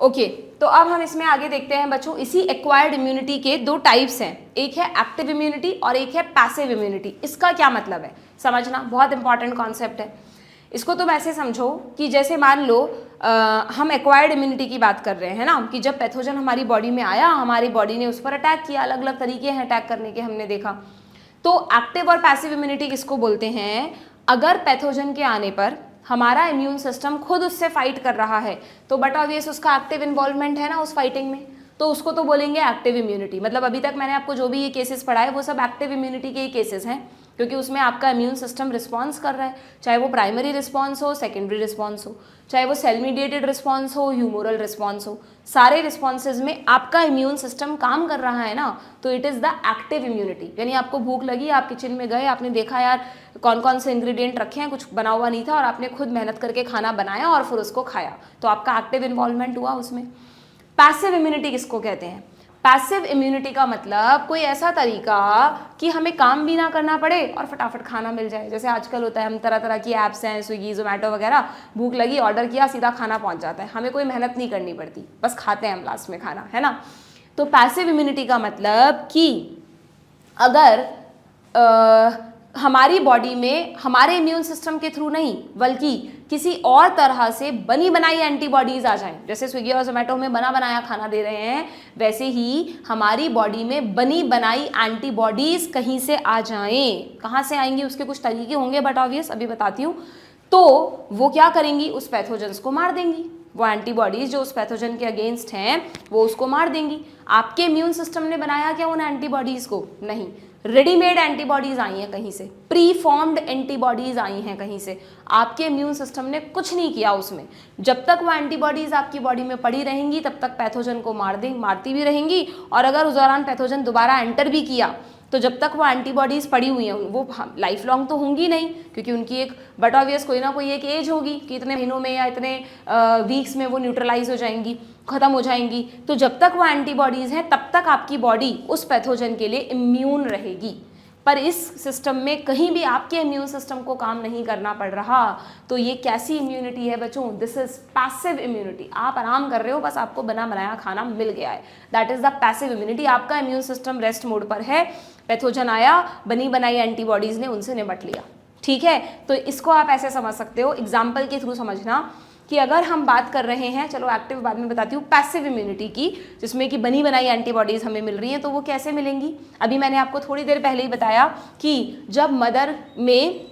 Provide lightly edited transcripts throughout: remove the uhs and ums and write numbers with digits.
Okay, तो अब हम इसमें आगे देखते हैं बच्चों, इसी एक्वायर्ड इम्यूनिटी के दो टाइप्स हैं, एक है एक्टिव इम्यूनिटी और एक है पैसिव इम्यूनिटी। इसका क्या मतलब है समझना, बहुत इंपॉर्टेंट कॉन्सेप्ट है। इसको तुम ऐसे समझो कि जैसे मान लो हम एक्वायर्ड इम्यूनिटी की बात कर रहे हैं ना, कि जब पैथोजन हमारी बॉडी में आया, हमारी बॉडी ने उस पर अटैक किया, अलग अलग तरीके हैं अटैक करने के, हमने देखा। तो एक्टिव और पैसिव इम्यूनिटी किसको बोलते हैं? अगर पैथोजन के आने पर हमारा इम्यून सिस्टम खुद उससे फाइट कर रहा है तो बट ऑब्वियस उसका एक्टिव इन्वॉल्वमेंट है ना उस फाइटिंग में, तो उसको तो बोलेंगे एक्टिव इम्यूनिटी। मतलब अभी तक मैंने आपको जो भी ये केसेस पढ़ाए वो सब एक्टिव इम्यूनिटी के ही केसेस हैं, क्योंकि उसमें आपका इम्यून सिस्टम रिस्पॉन्स कर रहा है, चाहे वो प्राइमरी रिस्पॉन्स हो, सेकेंडरी रिस्पॉन्स हो, चाहे वो सेल मीडिएटेड रिस्पॉन्स हो, ह्यूमोरल रिस्पॉन्स हो, सारे रिस्पॉन्सेज में आपका इम्यून सिस्टम काम कर रहा है ना, तो it is the active immunity. यानी आपको भूख लगी, आप किचन में गए, आपने देखा यार कौन कौन से इंग्रेडिएंट रखे हैं, कुछ बना हुआ नहीं था और आपने खुद मेहनत करके खाना बनाया और फिर उसको खाया, तो आपका एक्टिव इन्वॉल्वमेंट हुआ उसमें। पैसिव इम्यूनिटी किसको कहते हैं? पैसिव इम्यूनिटी का मतलब कोई ऐसा तरीका कि हमें काम भी ना करना पड़े और फटाफट खाना मिल जाए। जैसे आजकल होता है, हम तरह तरह की ऐप्स हैं, स्विगी जोमेटो वगैरह, भूख लगी ऑर्डर किया, सीधा खाना पहुंच जाता है, हमें कोई मेहनत नहीं करनी पड़ती, बस खाते हैं हम लास्ट में खाना, है ना। तो पैसिव इम्यूनिटी का मतलब कि अगर हमारी बॉडी में हमारे इम्यून सिस्टम के थ्रू नहीं बल्कि किसी और तरह से बनी बनाई एंटीबॉडीज आ जाएं, जैसे स्विगी और जोमेटो में बना बनाया खाना दे रहे हैं, वैसे ही हमारी बॉडी में बनी बनाई एंटीबॉडीज कहीं से आ जाएं। कहाँ से आएंगी उसके कुछ तरीके होंगे, बट ऑब्वियस अभी बताती हूँ। तो वो क्या करेंगी, उस पैथोजेंस को मार देंगी। वो एंटीबॉडीज जो उस पैथोजन के अगेंस्ट हैं वो उसको मार देंगी। आपके इम्यून सिस्टम ने बनाया क्या उन एंटीबॉडीज को? नहीं, रेडीमेड एंटीबॉडीज आई हैं कहीं से, प्री फॉर्म्ड एंटीबॉडीज आई हैं कहीं से, आपके इम्यून सिस्टम ने कुछ नहीं किया उसमें। जब तक वो एंटीबॉडीज आपकी बॉडी में पड़ी रहेंगी तब तक पैथोजन को मारती भी रहेंगी, और अगर उस दौरान पैथोजन दोबारा एंटर भी किया तो जब तक वो एंटीबॉडीज पड़ी हुई हैं वो लाइफ लॉन्ग तो होंगी नहीं, क्योंकि उनकी एक बट ऑब्वियस कोई ना कोई एक एज होगी कि इतने महीनों में या इतने वीक्स में वो न्यूट्रलाइज हो जाएंगी, खत्म हो जाएंगी। तो जब तक वो एंटीबॉडीज हैं तब तक आपकी बॉडी उस पैथोजन के लिए इम्यून रहेगी। पर इस सिस्टम में कहीं भी आपके इम्यून सिस्टम को काम नहीं करना पड़ रहा, तो ये कैसी इम्यूनिटी है बच्चों? This is passive immunity. आप आराम कर रहे हो, बस आपको बना बनाया खाना मिल गया है, that is the passive immunity. आपका इम्यून सिस्टम रेस्ट मोड पर है, पैथोजन आया, बनी बनाई एंटीबॉडीज ने उनसे निपट लिया, ठीक है। तो इसको आप ऐसे समझ सकते हो, एग्जाम्पल के थ्रू समझना कि अगर हम बात कर रहे हैं, चलो एक्टिव बाद में बताती हूँ, पैसिव इम्यूनिटी की, जिसमें कि बनी बनाई एंटीबॉडीज हमें मिल रही हैं, तो वो कैसे मिलेंगी? अभी मैंने आपको थोड़ी देर पहले ही बताया कि जब मदर में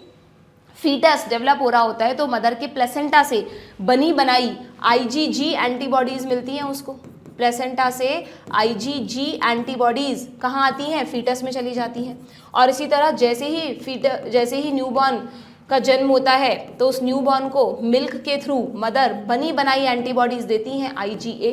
फीटस डेवलप हो रहा होता है तो मदर के प्लेसेंटा से बनी बनाई IgG एंटीबॉडीज मिलती हैं उसको। प्लेसेंटा से IgG एंटीबॉडीज कहाँ आती हैं? फीटस में चली जाती हैं। और इसी तरह जैसे ही न्यूबॉर्न का जन्म होता है तो उस न्यूबॉर्न को मिल्क के थ्रू मदर बनी बनाई एंटीबॉडीज देती हैं IgA।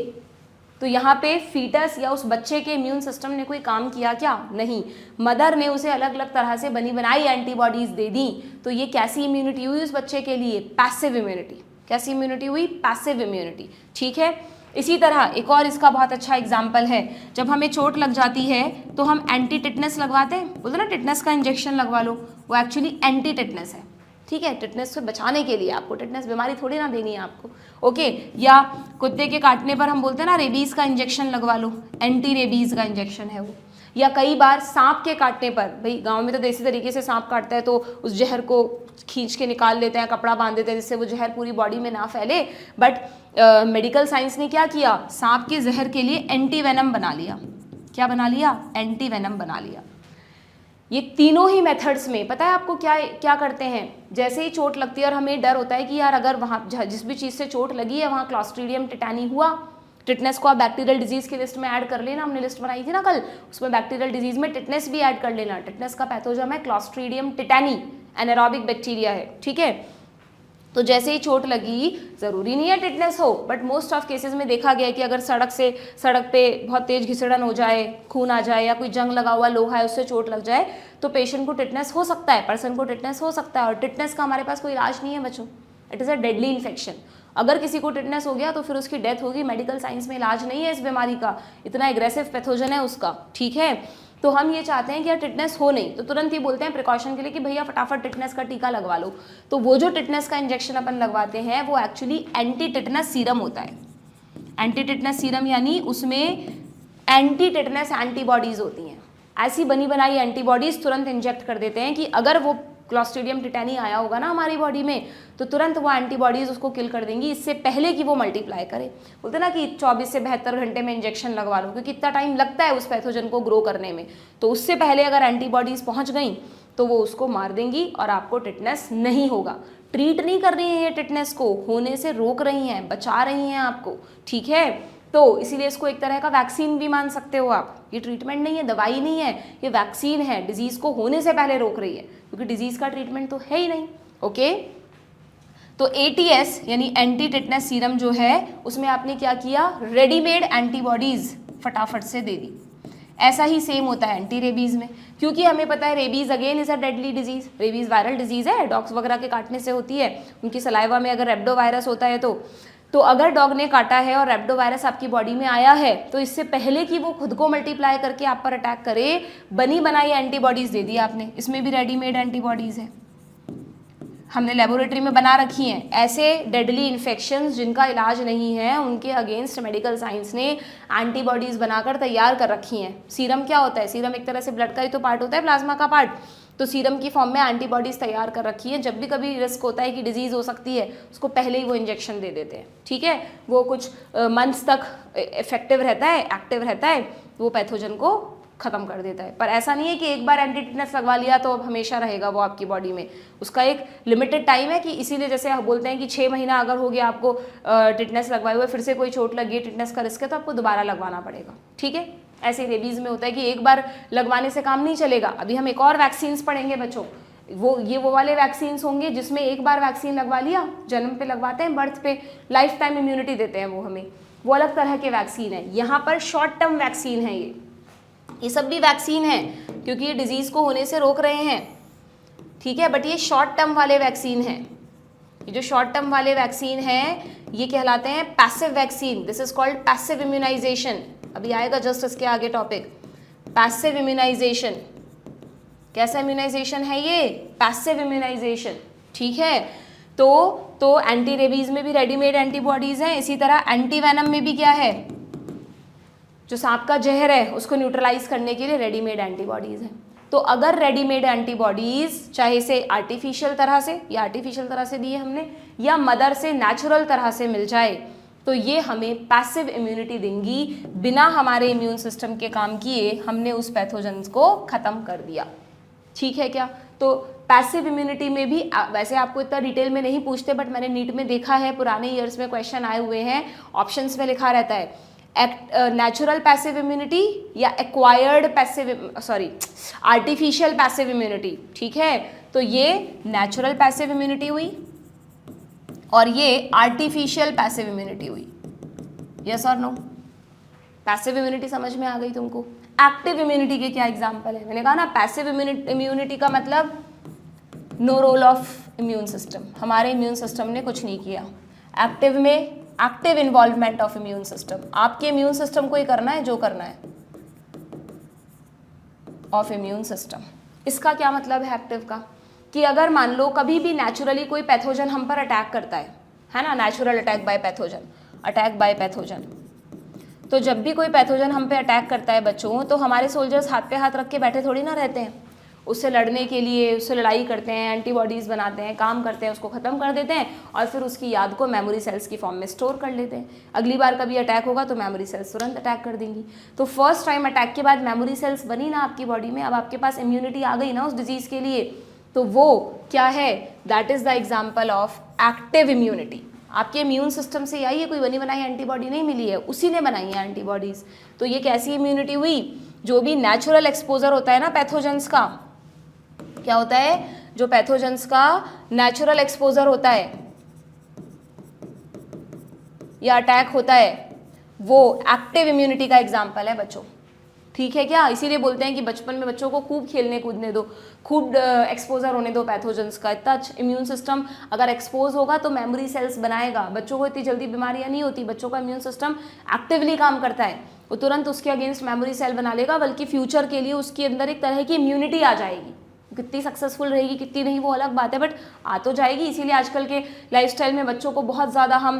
तो यहाँ पे फीटस या उस बच्चे के इम्यून सिस्टम ने कोई काम किया क्या? नहीं, मदर ने उसे अलग अलग तरह से बनी बनाई एंटीबॉडीज दे दी। तो ये कैसी इम्यूनिटी हुई उस बच्चे के लिए? Passive immunity. कैसी इम्यूनिटी हुई? पैसिव इम्यूनिटी, ठीक है। इसी तरह एक और इसका बहुत अच्छा एग्जाम्पल है, जब हमें चोट लग जाती है तो हम एंटी टिटनेस लगवाते हैं, बोलते ना टिटनेस का इंजेक्शन लगवा लो, वो एक्चुअली एंटी टिटनेस है, ठीक है, टिटनेस से बचाने के लिए। आपको टिटनेस बीमारी थोड़ी ना देनी है आपको, ओके। या कुत्ते के काटने पर हम बोलते हैं ना रेबीज़ का इंजेक्शन लगवा लो, एंटी रेबीज़ का इंजेक्शन है वो। या कई बार सांप के काटने पर, भाई गांव में तो देसी तरीके से सांप काटता है तो उस जहर को खींच के निकाल लेते हैं, कपड़ा बांध देते हैं जिससे वो जहर पूरी बॉडी में ना फैले, बट मेडिकल साइंस ने क्या किया? सांप के जहर के लिए एंटी वेनम बना लिया। क्या बना लिया? एंटी वेनम बना लिया। ये तीनों ही मेथड्स में पता है आपको क्या क्या करते हैं? जैसे ही चोट लगती है और हमें डर होता है कि यार अगर वहाँ जिस भी चीज़ से चोट लगी है वहाँ क्लॉस्ट्रीडियम टिटानी हुआ, टिटनेस को आप बैक्टीरियल डिजीज की लिस्ट में ऐड कर लेना, हमने लिस्ट बनाई थी ना कल, उसमें बैक्टीरियल डिजीज में टिटनेस भी ऐड कर लेना। टिटनेस का पैथोजन है क्लॉस्ट्रीडियम टिटानी, एनारोबिक बैक्टीरिया है, ठीक है। तो जैसे ही चोट लगी, ज़रूरी नहीं है टिटनेस हो, बट मोस्ट ऑफ केसेस में देखा गया है कि अगर सड़क पे बहुत तेज घिसड़न हो जाए, खून आ जाए, या कोई जंग लगा हुआ लोहा है उससे चोट लग जाए, तो पेशेंट को टिटनेस हो सकता है, पर्सन को टिटनेस हो सकता है। और टिटनेस का हमारे पास कोई इलाज नहीं है बच्चों, it is a deadly infection. अगर किसी को टिटनेस हो गया तो फिर उसकी डेथ होगी, मेडिकल साइंस में इलाज नहीं है इस बीमारी का, इतना एग्रेसिव पैथोजन है उसका, ठीक है। तो हम ये चाहते हैं कि यार टिटनेस हो नहीं, तो तुरंत ही बोलते हैं प्रिकॉशन के लिए कि भैया फटाफट टिटनेस का टीका लगवा लो। तो वो जो टिटनेस का इंजेक्शन अपन लगवाते हैं वो एक्चुअली एंटी टिटनेस सीरम होता है। एंटी टिटनेस सीरम यानी उसमें एंटी टिटनेस एंटीबॉडीज होती हैं। ऐसी बनी बनाई एंटीबॉडीज तुरंत इंजेक्ट कर देते हैं कि अगर वो क्लॉस्ट्रीडियम टिटेनी आया होगा ना हमारी बॉडी में तो तुरंत वो एंटीबॉडीज उसको किल कर देंगी, इससे पहले कि वो मल्टीप्लाई करे। बोलते ना कि 24 से 72 घंटे में इंजेक्शन लगवा लो, क्योंकि इतना टाइम लगता है उस पैथोजन को ग्रो करने में, तो उससे पहले अगर एंटीबॉडीज पहुंच गई तो वो उसको मार देंगी और आपको टिटनेस नहीं होगा। ट्रीट नहीं कर रही हैं ये टिटनेस को, होने से रोक रही हैं, बचा रही हैं आपको, ठीक है। तो इसीलिए इसको एक तरह का वैक्सीन भी मान सकते हो आप। ये ट्रीटमेंट नहीं है, दवाई नहीं है, ये वैक्सीन है, डिजीज़ को होने से पहले रोक रही है, क्योंकि डिजीज़ का ट्रीटमेंट तो है ही नहीं। ओके, तो ATS यानी एंटी टिटनेस सीरम जो है उसमें आपने क्या किया, रेडीमेड एंटीबॉडीज़ फटाफट से दे दी। ऐसा ही सेम होता है एंटी रेबीज़ में, क्योंकि हमें पता है rabies again is a deadly disease. Rabies viral disease है, डॉग्स वगैरह के काटने से होती है, उनकी सलाइवा में अगर रेब्डो वायरस होता है तो अगर डॉग ने काटा है और रेब्डो वायरस आपकी बॉडी में आया है तो इससे पहले कि वो खुद को मल्टीप्लाई करके आप पर अटैक करे, बनी बनाई एंटीबॉडीज़ दे दी आपने। इसमें भी रेडीमेड एंटीबॉडीज़ है, हमने लेबोरेटरी में बना रखी हैं। ऐसे डेडली इन्फेक्शंस जिनका इलाज नहीं है उनके अगेंस्ट मेडिकल साइंस ने एंटीबॉडीज़ बनाकर तैयार कर रखी हैं। सीरम क्या होता है, सीरम एक तरह से ब्लड का ही तो पार्ट होता है, प्लाज्मा का पार्ट, तो सीरम की फॉर्म में एंटीबॉडीज़ तैयार कर रखी है। जब भी कभी रिस्क होता है कि डिजीज़ हो सकती है, उसको पहले ही वो इंजेक्शन दे देते हैं, ठीक है। वो कुछ मंथ्स तक इफेक्टिव रहता है, एक्टिव रहता है, वो पैथोजन को ख़त्म कर देता है। पर ऐसा नहीं है कि एक बार एंटी टिटनेस लगवा लिया तो अब हमेशा रहेगा वो आपकी बॉडी में, उसका एक लिमिटेड टाइम है। कि इसीलिए जैसे बोलते हैं कि 6 महीना अगर हो गया आपको टिटनेस लगवाए हुए, फिर से कोई चोट लगी, टिटनेस का रिस्क है तो आपको दोबारा लगवाना पड़ेगा, ठीक है। ऐसे रेबीज़ में होता है कि एक बार लगवाने से काम नहीं चलेगा। अभी हम एक और वैक्सीन्स पढ़ेंगे बच्चों, वो वाले वैक्सीन्स होंगे जिसमें एक बार वैक्सीन लगवा लिया, जन्म पे लगवाते हैं, बर्थ पे, लाइफ टाइम इम्यूनिटी देते हैं वो हमें, वो अलग तरह के वैक्सीन है। यहाँ पर शॉर्ट टर्म वैक्सीन है, ये सब भी वैक्सीन है क्योंकि ये डिजीज़ को होने से रोक रहे हैं, ठीक है। बट ये शॉर्ट टर्म वाले वैक्सीन हैं। ये जो शॉर्ट टर्म वाले वैक्सीन हैं ये कहलाते हैं passive vaccine. This is called passive immunization. अभी आएगा जस्ट इसके आगे टॉपिक, पैसिव इम्यूनाइजेशन। कैसा इम्यूनाइजेशन है ये, पैसिव इम्यूनाइजेशन, ठीक है। तो एंटी रेबीज में भी रेडीमेड एंटीबॉडीज हैं, इसी तरह एंटी वेनम में भी क्या है, जो सांप का जहर है उसको न्यूट्रलाइज करने के लिए रेडीमेड एंटीबॉडीज हैं। तो अगर रेडीमेड एंटीबॉडीज चाहे से आर्टिफिशियल तरह से, या आर्टिफिशियल तरह से दिए हमने, या मदर से नेचुरल तरह से मिल जाए, तो ये हमें पैसिव इम्यूनिटी देंगी। बिना हमारे इम्यून सिस्टम के काम किए हमने उस पैथोजेंस को ख़त्म कर दिया, ठीक है क्या। तो पैसिव इम्यूनिटी में भी वैसे आपको इतना डिटेल में नहीं पूछते, बट मैंने नीट में देखा है, पुराने ईयर्स में क्वेश्चन आए हुए हैं, ऑप्शंस में लिखा रहता है नेचुरल पैसिव इम्यूनिटी या acquired passive, sorry artificial passive immunity, ठीक है। तो ये नेचुरल पैसिव इम्यूनिटी हुई और ये आर्टिफिशियल पैसिव इम्यूनिटी हुई, यस और नो। पैसिव इम्यूनिटी समझ में आ गई तुमको। एक्टिव इम्यूनिटी के क्या एग्जाम्पल है, मैंने कहा ना पैसिव इम्यूनिटी का मतलब no role of immune system, हमारे इम्यून सिस्टम ने कुछ नहीं किया। एक्टिव में active involvement of immune system, आपके इम्यून सिस्टम को ही करना है जो करना है, ऑफ इम्यून सिस्टम। इसका क्या मतलब है एक्टिव का, कि अगर मान लो कभी भी नेचुरली कोई पैथोजन हम पर अटैक करता है ना, natural attack by pathogen, attack by pathogen. तो जब भी कोई पैथोजन हम पे अटैक करता है बच्चों, तो हमारे सोल्जर्स हाथ पे हाथ रख के बैठे थोड़ी ना रहते हैं, उससे लड़ने के लिए उससे लड़ाई करते हैं, एंटीबॉडीज़ बनाते हैं, काम करते हैं, उसको ख़त्म कर देते हैं और फिर उसकी याद को मेमोरी सेल्स की फॉर्म में स्टोर कर लेते हैं। अगली बार कभी अटैक होगा तो मेमोरी सेल्स तुरंत अटैक कर देंगी। तो फर्स्ट टाइम अटैक के बाद मेमोरी सेल्स बनी ना आपकी बॉडी में, अब आपके पास इम्यूनिटी आ गई ना उस डिजीज़ के लिए, तो वो क्या है, that is the example of active immunity. आपके इम्यून सिस्टम से आई है, कोई बनी बनाई एंटीबॉडी नहीं मिली है, उसी ने बनाई है एंटीबॉडीज़। तो ये कैसी इम्यूनिटी हुई, जो भी नेचुरल एक्सपोजर होता है ना पैथोजेंस का, क्या होता है, जो पैथोजेंस का नेचुरल एक्सपोजर होता है या अटैक होता है, वो एक्टिव इम्यूनिटी का एग्जाम्पल है बच्चों, ठीक है क्या। इसीलिए बोलते हैं कि बचपन में बच्चों को खूब खेलने कूदने दो, खूब एक्सपोजर होने दो पैथोजेंस का। इतना इम्यून सिस्टम अगर एक्सपोज होगा तो मेमोरी सेल्स बनाएगा, बच्चों को इतनी जल्दी बीमारियां नहीं होती, बच्चों का इम्यून सिस्टम एक्टिवली काम करता है, वो तुरंत उसके अगेंस्ट मेमोरी सेल बना लेगा, बल्कि फ्यूचर के लिए उसके अंदर एक तरह की इम्यूनिटी आ जाएगी। कितनी सक्सेसफुल रहेगी कितनी नहीं वो अलग बात है, बट आ तो जाएगी। इसीलिए आजकल के लाइफस्टाइल में बच्चों को बहुत ज़्यादा हम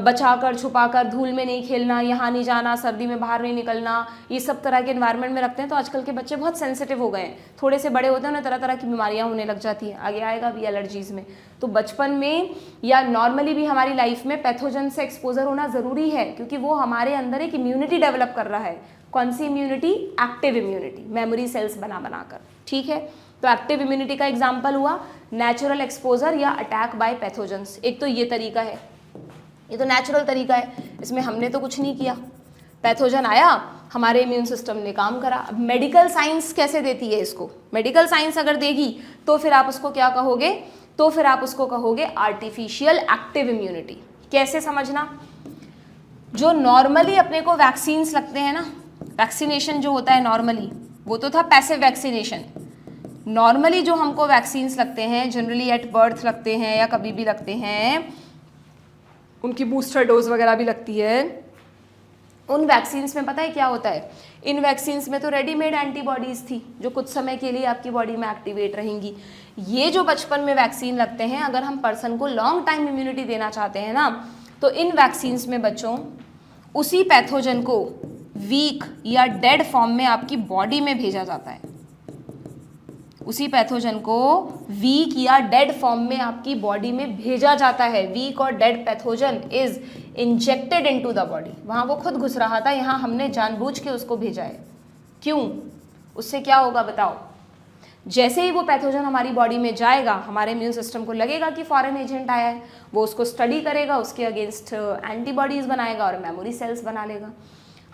बचा कर छुपा कर, धूल में नहीं खेलना, यहाँ नहीं जाना, सर्दी में बाहर नहीं निकलना, ये सब तरह के इन्वायरमेंट में रखते हैं। तो आजकल के बच्चे बहुत सेंसिटिव हो गए हैं, थोड़े से बड़े होते हैं उन्हें तरह तरह की बीमारियाँ होने लग जाती हैं, आगे आएगा भी एलर्जीज़ में। तो बचपन में या नॉर्मली भी हमारी लाइफ में पैथोजन से एक्सपोजर होना ज़रूरी है, क्योंकि वो हमारे अंदर एक इम्यूनिटी डेवलप कर रहा है। कौन सी immunity? Active immunity, memory cells बना कर, ठीक है। तो एक्टिव इम्यूनिटी का एग्जाम्पल हुआ नेचुरल एक्सपोजर या अटैक बाय पैथोजेंस। एक तो ये तरीका है, ये तो नेचुरल तरीका है, इसमें हमने तो कुछ नहीं किया, पैथोजन आया, हमारे इम्यून सिस्टम ने काम करा। अब मेडिकल साइंस कैसे देती है इसको? मेडिकल साइंस अगर देगी तो फिर आप उसको क्या कहोगे? तो फिर आप उसको कहोगे आर्टिफिशियल एक्टिव इम्यूनिटी। कैसे समझना? जो नॉर्मली अपने को वैक्सीन्स लगते हैं ना, वैक्सीनेशन जो होता है नॉर्मली, वो तो था पैसिव वैक्सीनेशन। नॉर्मली जो हमको वैक्सीन्स लगते हैं, जनरली एट बर्थ लगते हैं या कभी भी लगते हैं, उनकी बूस्टर डोज वगैरह भी लगती है। उन वैक्सीन्स में पता है क्या होता है? इन वैक्सीन्स में तो रेडीमेड एंटीबॉडीज़ थी जो कुछ समय के लिए आपकी बॉडी में एक्टिवेट रहेंगी। ये जो बचपन में वैक्सीन लगते हैं, अगर हम पर्सन को लॉन्ग टाइम इम्यूनिटी देना चाहते हैं ना, तो इन वैक्सीन्स में बच्चों उसी पैथोजन को वीक या डेड फॉर्म में आपकी बॉडी में भेजा जाता है। उसी पैथोजन को वीक या डेड फॉर्म में आपकी बॉडी में भेजा जाता है। वीक और dead pathogen is injected into the body. वहाँ वो खुद घुस रहा था, यहाँ हमने जानबूझ के उसको भेजा है। क्यों? उससे क्या होगा बताओ? जैसे ही वो पैथोजन हमारी बॉडी में जाएगा, हमारे इम्यून सिस्टम को लगेगा कि फॉरेन एजेंट आया है, वो उसको स्टडी करेगा, उसके अगेंस्ट एंटीबॉडीज़ बनाएगा और मेमोरी सेल्स बना लेगा।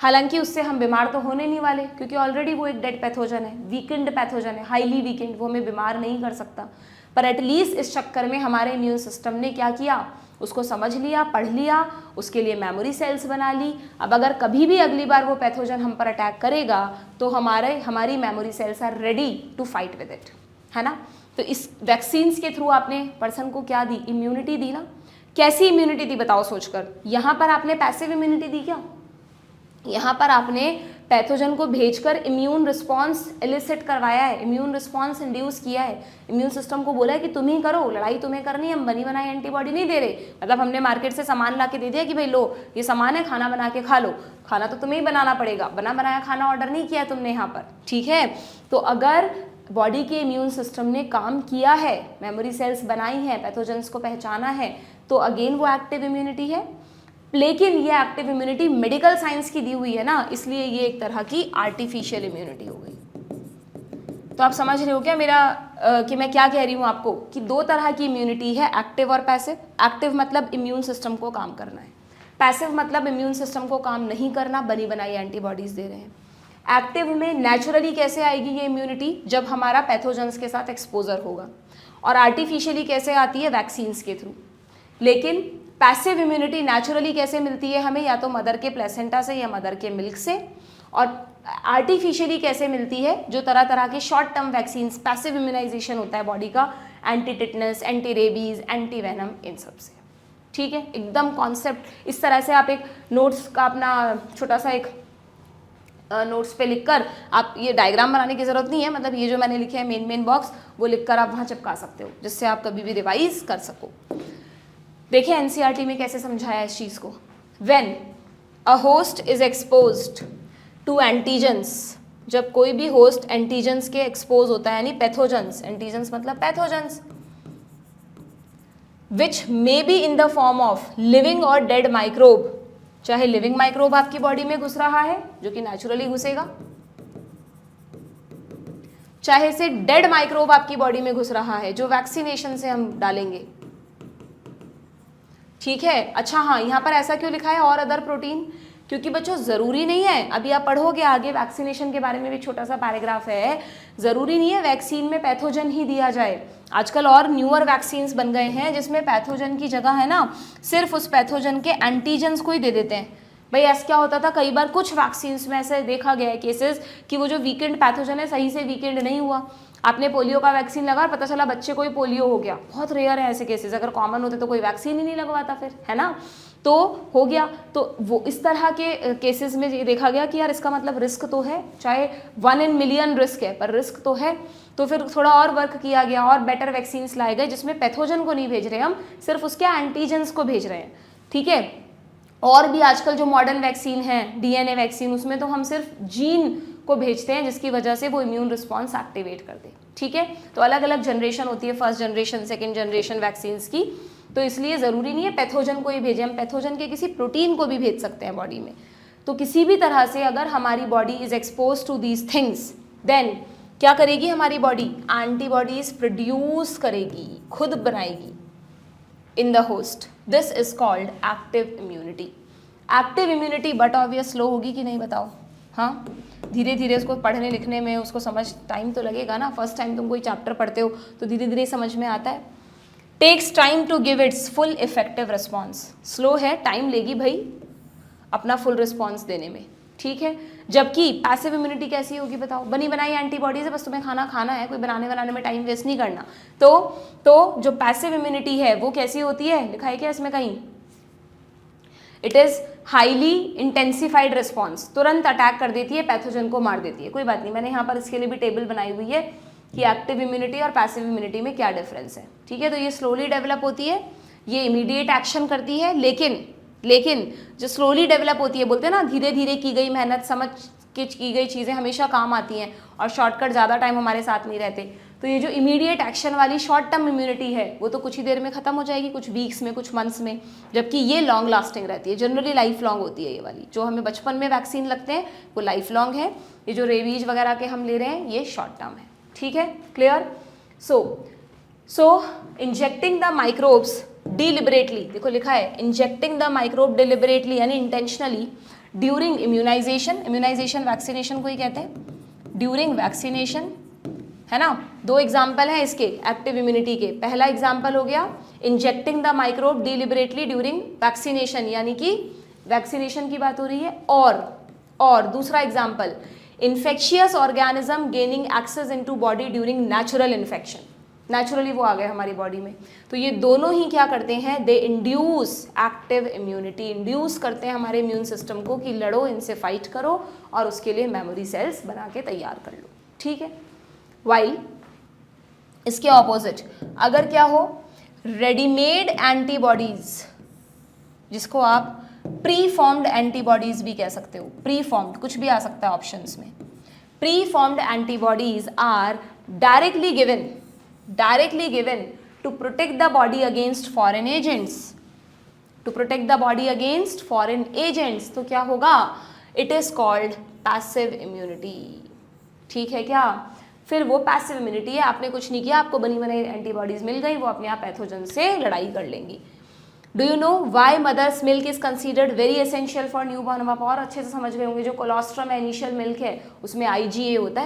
हालांकि उससे हम बीमार तो होने नहीं वाले, क्योंकि ऑलरेडी वो एक डेड पैथोजन है, वीकेंड पैथोजन है, हाईली वीकेंड, वो हमें बीमार नहीं कर सकता। पर एटलीस्ट इस चक्कर में हमारे इम्यून सिस्टम ने क्या किया? उसको समझ लिया, पढ़ लिया, उसके लिए मेमोरी सेल्स बना ली। अब अगर कभी भी अगली बार वो पैथोजन हम पर अटैक करेगा तो हमारी memory cells are ready to fight with it, है ना। तो इस वैक्सीन्स के थ्रू आपने पर्सन को क्या दी? इम्यूनिटी दी ना। कैसी इम्यूनिटी दी बताओ सोचकर? यहाँ पर आपने पैसिव इम्यूनिटी दी क्या? यहाँ पर आपने पैथोजन को भेजकर इम्यून रिस्पॉन्स एलिसिट करवाया है, इम्यून रिस्पॉन्स इंड्यूस किया है। इम्यून सिस्टम को बोला है कि तुम ही करो, लड़ाई तुम्हें करनी है, हम बनी बनाई एंटीबॉडी नहीं दे रहे। मतलब हमने मार्केट से सामान ला के दे दिया कि भाई लो ये सामान है, खाना बना के खा लो। खाना तो तुम्हें ही बनाना पड़ेगा, बना बनाया खाना ऑर्डर नहीं किया तुमने यहाँ पर, ठीक है। तो अगर बॉडी के इम्यून सिस्टम ने काम किया है, मेमोरी सेल्स बनाई हैं, पैथोजेंस को पहचाना है, तो अगेन वो एक्टिव इम्यूनिटी है। लेकिन ये एक्टिव इम्यूनिटी मेडिकल साइंस की दी हुई है ना, इसलिए ये एक तरह की आर्टिफिशियल इम्यूनिटी हो गई। तो आप समझ रहे हो क्या मेरा कि मैं क्या कह रही हूँ आपको? कि दो तरह की इम्यूनिटी है, एक्टिव और पैसिव। एक्टिव मतलब इम्यून सिस्टम को काम करना है, पैसिव मतलब इम्यून सिस्टम को काम नहीं करना, बनी बनाई एंटीबॉडीज दे रहे हैं। एक्टिव में नेचुरली कैसे आएगी ये इम्यूनिटी? जब हमारा पैथोजेंस के साथ एक्सपोजर होगा। और आर्टिफिशियली कैसे आती है? वैक्सीन्स के थ्रू। लेकिन पैसिव इम्यूनिटी नेचुरली कैसे मिलती है हमें? या तो मदर के प्लेसेंटा से या मदर के मिल्क से। और आर्टिफिशियली कैसे मिलती है? जो तरह तरह के short term vaccines, passive immunization होता है बॉडी का, anti tetanus, anti rabies, anti venom, इन सब से, ठीक है। एकदम कॉन्सेप्ट इस तरह से आप एक नोट्स का अपना छोटा सा एक नोट्स पे लिखकर, आप ये डायग्राम बनाने की ज़रूरत नहीं है, मतलब ये जो मैंने लिखे हैं मेन बॉक्स, वो लिखकर आप वहाँ चिपका सकते हो, जिससे आप कभी भी रिवाइज कर सको। देखिए एनसीईआरटी में कैसे समझाया इस चीज़ को। When a host is exposed to antigens, जब कोई भी होस्ट एंटीजेंस के एक्सपोज होता है, यानी पैथोजेंस, एंटीजेंस मतलब pathogens, which may be in the form of living और डेड माइक्रोब। चाहे लिविंग माइक्रोब आपकी बॉडी में घुस रहा है, जो कि नेचुरली घुसेगा, चाहे से डेड माइक्रोब आपकी बॉडी में घुस रहा है, जो वैक्सीनेशन से हम डालेंगे, ठीक है। अच्छा हाँ, यहाँ पर ऐसा क्यों लिखा है और अदर प्रोटीन? क्योंकि बच्चों ज़रूरी नहीं है, अभी आप पढ़ोगे आगे वैक्सीनेशन के बारे में भी छोटा सा पैराग्राफ है, ज़रूरी नहीं है वैक्सीन में पैथोजन ही दिया जाए। आजकल और न्यूअर वैक्सीन्स बन गए हैं जिसमें पैथोजन की जगह है ना, सिर्फ उस पैथोजन के एंटीजेंस को ही दे देते हैं। भाई ऐसा क्या होता था, कई बार कुछ वैक्सीन्स में ऐसे देखा गया है केसेस कि वो जो वीकेंड पैथोजन है सही से वीकेंड नहीं हुआ। आपने पोलियो का वैक्सीन लगा और पता चला बच्चे को ही पोलियो हो गया, बहुत रेयर है ऐसे केसेस। अगर कॉमन होते तो कोई वैक्सीन ही नहीं लगवाता फिर, है ना। तो हो गया। तो वो इस तरह के केसेस में ये देखा गया कि यार इसका मतलब रिस्क तो है, चाहे 1 in million रिस्क है पर रिस्क तो है। तो फिर थोड़ा और वर्क किया गया और बेटर वैक्सीन्स लाए गए जिसमें पैथोजन को नहीं भेज रहे हम, सिर्फ उसके एंटीजेंस को भेज रहे हैं, ठीक है। और भी आजकल जो मॉडर्न वैक्सीन है DNA वैक्सीन, उसमें तो हम सिर्फ जीन को भेजते हैं जिसकी वजह से वो इम्यून रिस्पॉन्स एक्टिवेट कर दे, ठीक है। तो अलग अलग जनरेशन होती है, first generation, second generation vaccines की, तो इसलिए ज़रूरी नहीं है पैथोजन को ही भेजें, हम पैथोजन के किसी प्रोटीन को भी भेज सकते हैं बॉडी में। तो किसी भी तरह से अगर हमारी body is expose to these things, then क्या करेगी हमारी बॉडी, एंटीबॉडीज प्रोड्यूस करेगी, खुद बनाएगी in the host. This is called active immunity. Active immunity but obvious slow होगी कि नहीं बताओ, हाँ, धीरे धीरे उसको पढ़ने लिखने में उसको समझ टाइम तो लगेगा ना। फर्स्ट टाइम तुम कोई चैप्टर पढ़ते हो तो धीरे धीरे समझ में आता है। Takes time to give its full effective response, slow है, टाइम लेगी भाई अपना फुल रिस्पॉन्स देने में, ठीक है। जबकि पैसिव इम्यूनिटी कैसी होगी बताओ, बनी बनाई एंटीबॉडीज है, बस तुम्हें खाना खाना है, कोई बनाने में टाइम वेस्ट नहीं करना। तो जो पैसिव इम्यूनिटी है वो कैसी होती है, लिखा है क्या इसमें कहीं, it is highly intensified response, तुरंत अटैक कर देती है, पैथोजन को मार देती है। कोई बात नहीं, मैंने यहाँ पर इसके लिए भी टेबल बनाई हुई है कि एक्टिव इम्यूनिटी और पैसिव इम्यूनिटी में क्या डिफरेंस है, ठीक है। तो ये स्लोली डेवलप होती है, ये इमीडिएट एक्शन करती है, लेकिन जो स्लोली डेवलप होती है, बोलते हैं ना धीरे धीरे की गई मेहनत, समझ के की गई चीज़ें हमेशा काम आती हैं और शॉर्टकट ज़्यादा टाइम हमारे साथ नहीं रहते। तो ये जो इमीडिएट एक्शन वाली शॉर्ट टर्म इम्यूनिटी है वो तो कुछ ही देर में ख़त्म हो जाएगी, कुछ वीक्स में, कुछ मंथ्स में, जबकि ये लॉन्ग लास्टिंग रहती है, जनरली लाइफ लॉन्ग होती है। ये वाली जो हमें बचपन में वैक्सीन लगते हैं वो लाइफ लॉन्ग है, ये जो रेबीज वगैरह के हम ले रहे हैं ये शॉर्ट टर्म है, ठीक है, clear. So injecting the microbes deliberately, देखो लिखा है इंजेक्टिंग द माइक्रोब डिलिबरेटली यानी intentionally during immunization, immunization vaccination को ही कहते हैं, ड्यूरिंग वैक्सीनेशन, है ना। दो एग्जाम्पल हैं इसके एक्टिव इम्यूनिटी के। पहला एग्जाम्पल हो गया injecting the microbe deliberately during vaccination, यानी कि वैक्सीनेशन की बात हो रही है। और दूसरा example infectious organism gaining access into body during natural infection, naturally वो आ गए हमारी बॉडी में। तो ये दोनों ही क्या करते हैं, दे इंड्यूस एक्टिव इम्यूनिटी, इंड्यूस करते हैं हमारे इम्यून सिस्टम को कि लड़ो, इनसे फाइट करो और उसके लिए मेमोरी सेल्स बना के तैयार कर लो, ठीक है। वाइल इसके ऑपोजिट अगर क्या हो, रेडीमेड एंटीबॉडीज, जिसको आप प्री फॉर्म्ड एंटीबॉडीज भी कह सकते हो, प्री फॉर्म्ड कुछ भी आ सकता है ऑप्शंस में। Pre formed antibodies are directly given to protect the body against foreign agents, to protect the body against foreign agents. तो क्या होगा, it is called passive immunity, ठीक है क्या। फिर वो पैसिव इम्यूनिटी है, आपने कुछ नहीं किया, आपको बनी बनाई एंटीबॉडीज मिल गई, वो अपने आप पैथोजन से लड़ाई कर लेंगी। Do you know why mother's milk is considered very essential for new born. आप और अच्छे से समझ गए होंगे, जो कोलोस्ट्रम है इनिशियल मिल्क है उसमें IgA होता